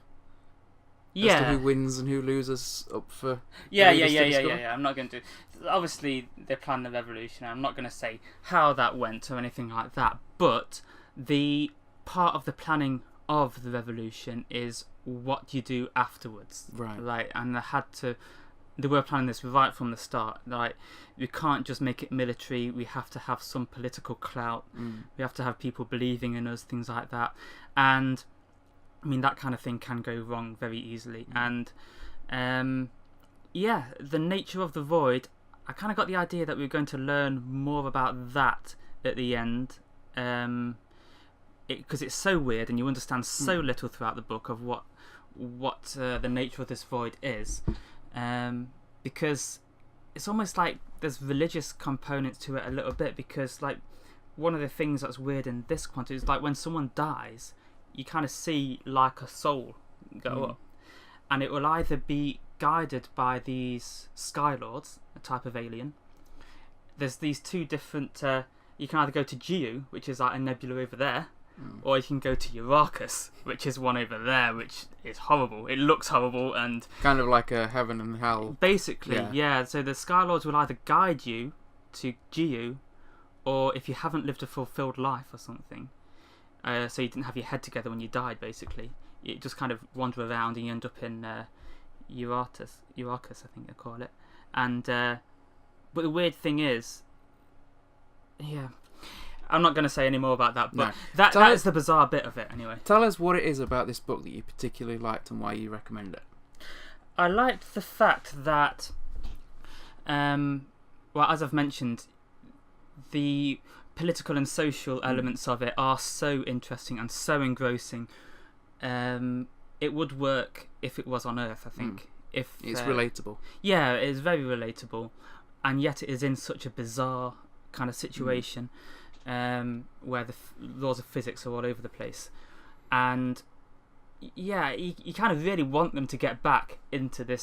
who wins and who loses up for... Yeah. I'm not going to... Obviously, they plan the revolution. I'm not going to say how that went or anything like that. But the part of the planning of the revolution is what you do afterwards. Right. Like, and they were planning this right from the start. Like, we can't just make it military. We have to have some political clout. We have to have people believing in us, things like that. And I mean, that kind of thing can go wrong very easily. And the nature of the void, I kind of got the idea that we were going to learn more about that at the end, because it's so weird and you understand so little throughout the book of what the nature of this void is, because it's almost like there's religious components to it a little bit, because like one of the things that's weird in this quantity is like when someone dies, you kind of see like a soul go up, and it will either be guided by these Skylords, a type of alien. There's these two different you can either go to Geo, which is like a nebula over there, or you can go to Eurakis, which is one over there, which is horrible. It looks horrible and kind of like a heaven and hell. Basically, yeah. So the Skylords will either guide you to Geo, or if you haven't lived a fulfilled life or something, so you didn't have your head together when you died, basically, you just kind of wander around and you end up in Eurakis, I think they call it. And but the weird thing is, I'm not going to say any more about that, but that is the bizarre bit of it anyway. Tell us what it is about this book that you particularly liked and why you recommend it. I liked the fact that, as I've mentioned, the political and social elements of it are so interesting and so engrossing. It would work if it was on Earth, I think. If it's relatable. Yeah, it is very relatable, and yet it is in such a bizarre kind of situation where the laws of physics are all over the place, and you kind of really want them to get back into the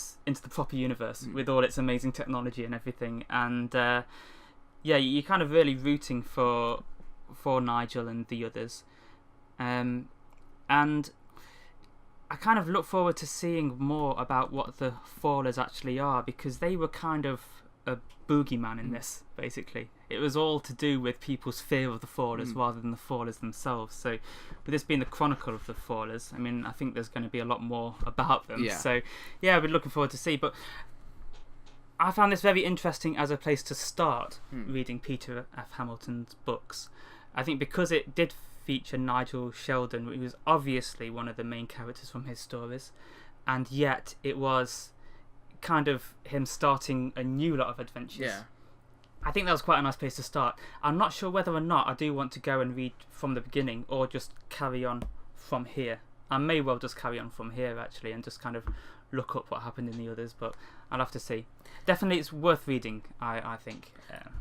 proper universe with all its amazing technology and everything, and you're kind of really rooting for Nigel and the others, and I kind of look forward to seeing more about what the Fallers actually are, because they were kind of a boogeyman in this, basically. It was all to do with people's fear of the Fallers rather than the Fallers themselves. So with this being the chronicle of the Fallers, I mean, I think there's going to be a lot more about them. So yeah, we're looking forward to see. But I found this very interesting as a place to start reading Peter F. Hamilton's books. I think because it did feature Nigel Sheldon, who was obviously one of the main characters from his stories, and yet it was kind of him starting a new lot of adventures. I think that was quite a nice place to start. I'm not sure whether or not I do want to go and read from the beginning or just carry on from here. I may well just carry on from here actually and just kind of look up what happened in the others, but I'll have to see. Definitely it's worth reading, I think.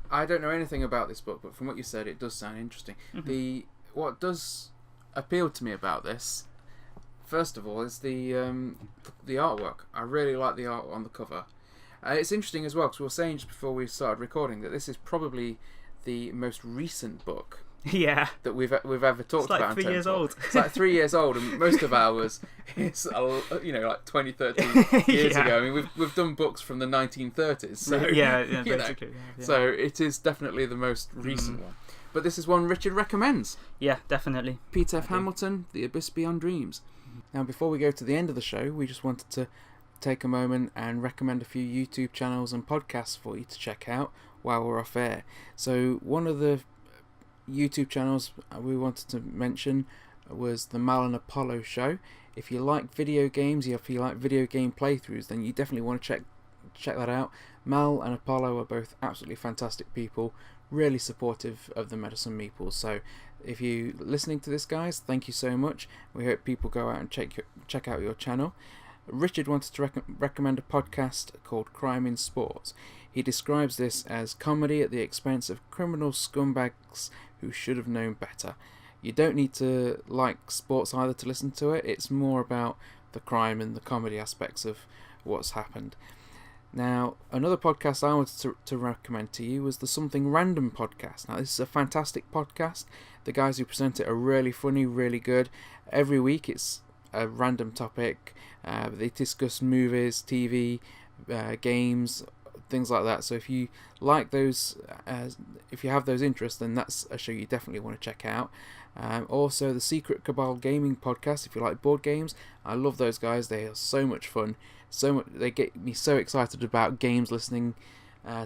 I don't know anything about this book, but from what you said it does sound interesting. What does appeal to me about this, first of all, is the artwork. I really like the art on the cover. It's interesting as well, because we were saying just before we started recording that this is probably the most recent book that we've ever talked about. It's like 3 years old. It's like 3 years old, and most of ours is like 20, 30 years ago. I mean, we've done books from the 1930s. So, basically. So it is definitely the most recent one. But this is one Richard recommends. Yeah, definitely. Peter F. Hamilton, The Abyss Beyond Dreams. Now, before we go to the end of the show, we just wanted to take a moment and recommend a few YouTube channels and podcasts for you to check out while we're off air. So one of the YouTube channels we wanted to mention was the Mal and Apollo Show. If you like video games, if you like video game playthroughs, then you definitely want to check that out. Mal and Apollo are both absolutely fantastic people, really supportive of the Meddlesome Meeples. So if you're listening to this, guys, thank you so much. We hope people go out and check out your channel. Richard wanted to recommend a podcast called Crime in Sports. He describes this as comedy at the expense of criminal scumbags who should have known better. You don't need to like sports either to listen to it. It's more about the crime and the comedy aspects of what's happened. Now, another podcast I wanted to recommend to you was the Something Random podcast. Now, this is a fantastic podcast. The guys who present it are really funny, really good. Every week it's a random topic. They discuss movies, TV, games, things like that. So if you like those, if you have those interests, then that's a show you definitely want to check out. Also, the Secret Cabal Gaming podcast. If you like board games, I love those guys. They are so much fun. They get me so excited about games, listening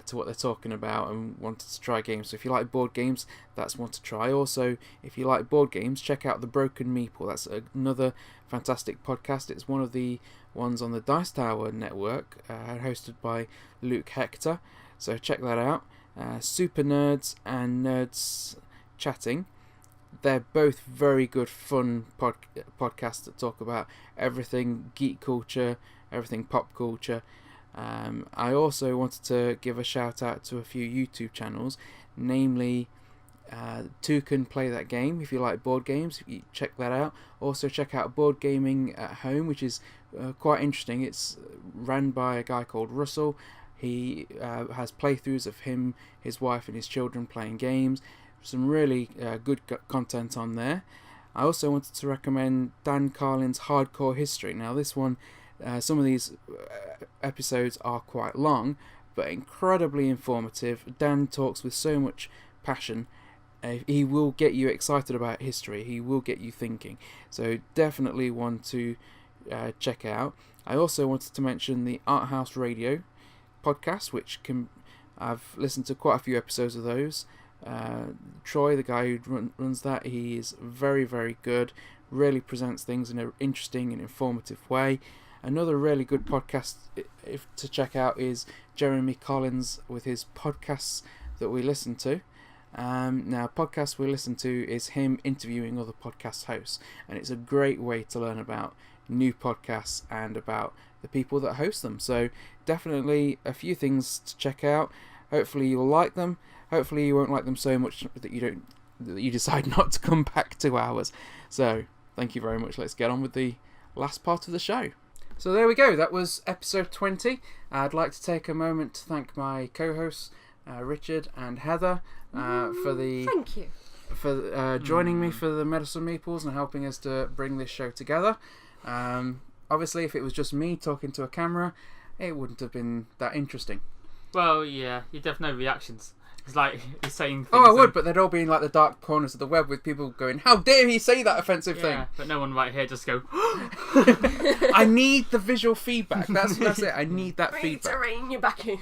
to what they're talking about, and wanted to try games. So if you like board games, that's one to try. Also, if you like board games, check out The Broken Meeple. That's another fantastic podcast. It's one of the ones on the Dice Tower network, hosted by Luke Hector. So check that out. Super Nerds and Nerds Chatting. They're both very good, fun podcasts that talk about everything geek culture, everything pop culture. I also wanted to give a shout out to a few YouTube channels, namely Two Can Play That Game. If you like board games, you check that out. Also check out Board Gaming at Home, which is quite interesting. It's run by a guy called Russell. He has playthroughs of him, his wife and his children playing games. Some really good content on there. I also wanted to recommend Dan Carlin's Hardcore History. Now this one, some of these episodes are quite long, but incredibly informative. Dan talks with so much passion. He will get you excited about history. He will get you thinking. So definitely one to check out. I also wanted to mention the Art House Radio podcast, which I've listened to quite a few episodes of those. Troy, the guy who runs that, he is very, very good. Really presents things in an interesting and informative way. Another really good podcast to check out is Jeremy Collins with his podcasts that we listen to. Now, podcasts we listen to is him interviewing other podcast hosts, and it's a great way to learn about new podcasts and about the people that host them. So definitely a few things to check out. Hopefully you'll like them. Hopefully you won't like them so much that you decide not to come back 2 hours. So thank you very much. Let's get on with the last part of the show. So there we go. That was episode 20. I'd like to take a moment to thank my co-hosts Richard and Heather Thank you for joining me for the Meddlesome Meeples and helping us to bring this show together. Obviously, if it was just me talking to a camera, it wouldn't have been that interesting. Well, yeah, you'd have no reactions. It's like he's saying things. Oh, I would, but they'd all be in like the dark corners of the web with people going, "How dare he say that offensive thing?" But no one right here just go. I need the visual feedback. That's it. I need that Read feedback. to rein you back in.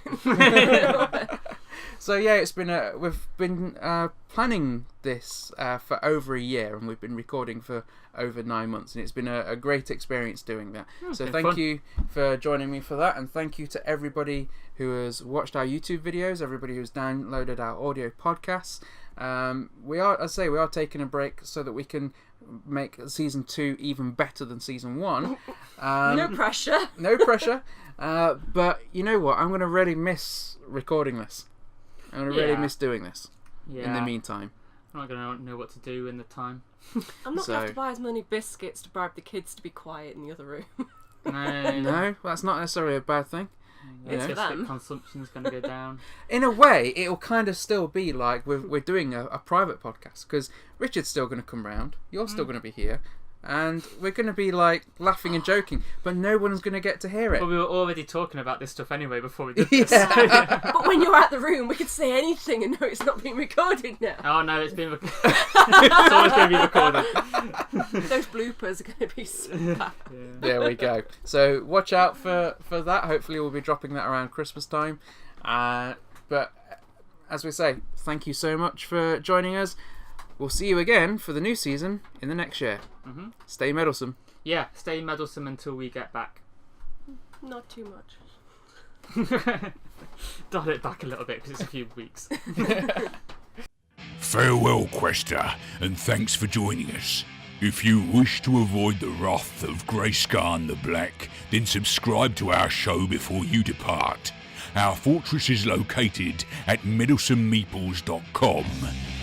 So yeah, it's been we've been planning this for over a year, and we've been recording for over 9 months, and it's been a great experience doing that. So thank you for joining me for that, and thank you to everybody who has watched our YouTube videos, everybody who's downloaded our audio podcasts. We are taking a break so that we can make season 2 even better than season 1. No pressure. No pressure. But you know what? I'm going to really miss recording this. I'm going to really miss doing this in the meantime. I'm not going to know what to do in the time. I'm not going to have to buy as many biscuits to bribe the kids to be quiet in the other room. No, that's not necessarily a bad thing. It's for them. Consumption is going to go down. In a way, it'll kind of still be like we're doing a private podcast, because Richard's still going to come round, you're still going to be here, and we're going to be like laughing and joking, but no one's going to get to hear it. Well, we were already talking about this stuff anyway before we did this. But when you're at the room, we could say anything and know it's not being recorded now. Oh no, it's been it's always going to be recorded. those bloopers are going to be super. There we go. So watch out for that. Hopefully we'll be dropping that around Christmas time. But as we say, thank you so much for joining us. We'll see you again for the new season in the next year. Mm-hmm. Stay meddlesome. Yeah, stay meddlesome until we get back. Not too much. Dial it back a little bit because it's a few weeks. Farewell, Quester, and thanks for joining us. If you wish to avoid the wrath of Greyscarn the Black, then subscribe to our show before you depart. Our fortress is located at meddlesomemeeples.com,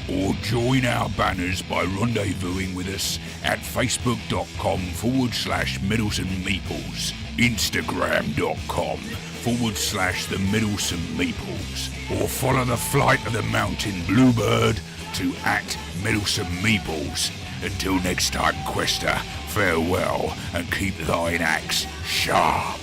or join our banners by rendezvousing with us at facebook.com/Meddlesome Meeples, instagram.com/the Meddlesome Meeples, or follow the flight of the mountain bluebird to @Meddlesome Meeples. Until next time, Quester, farewell, and keep thine axe sharp.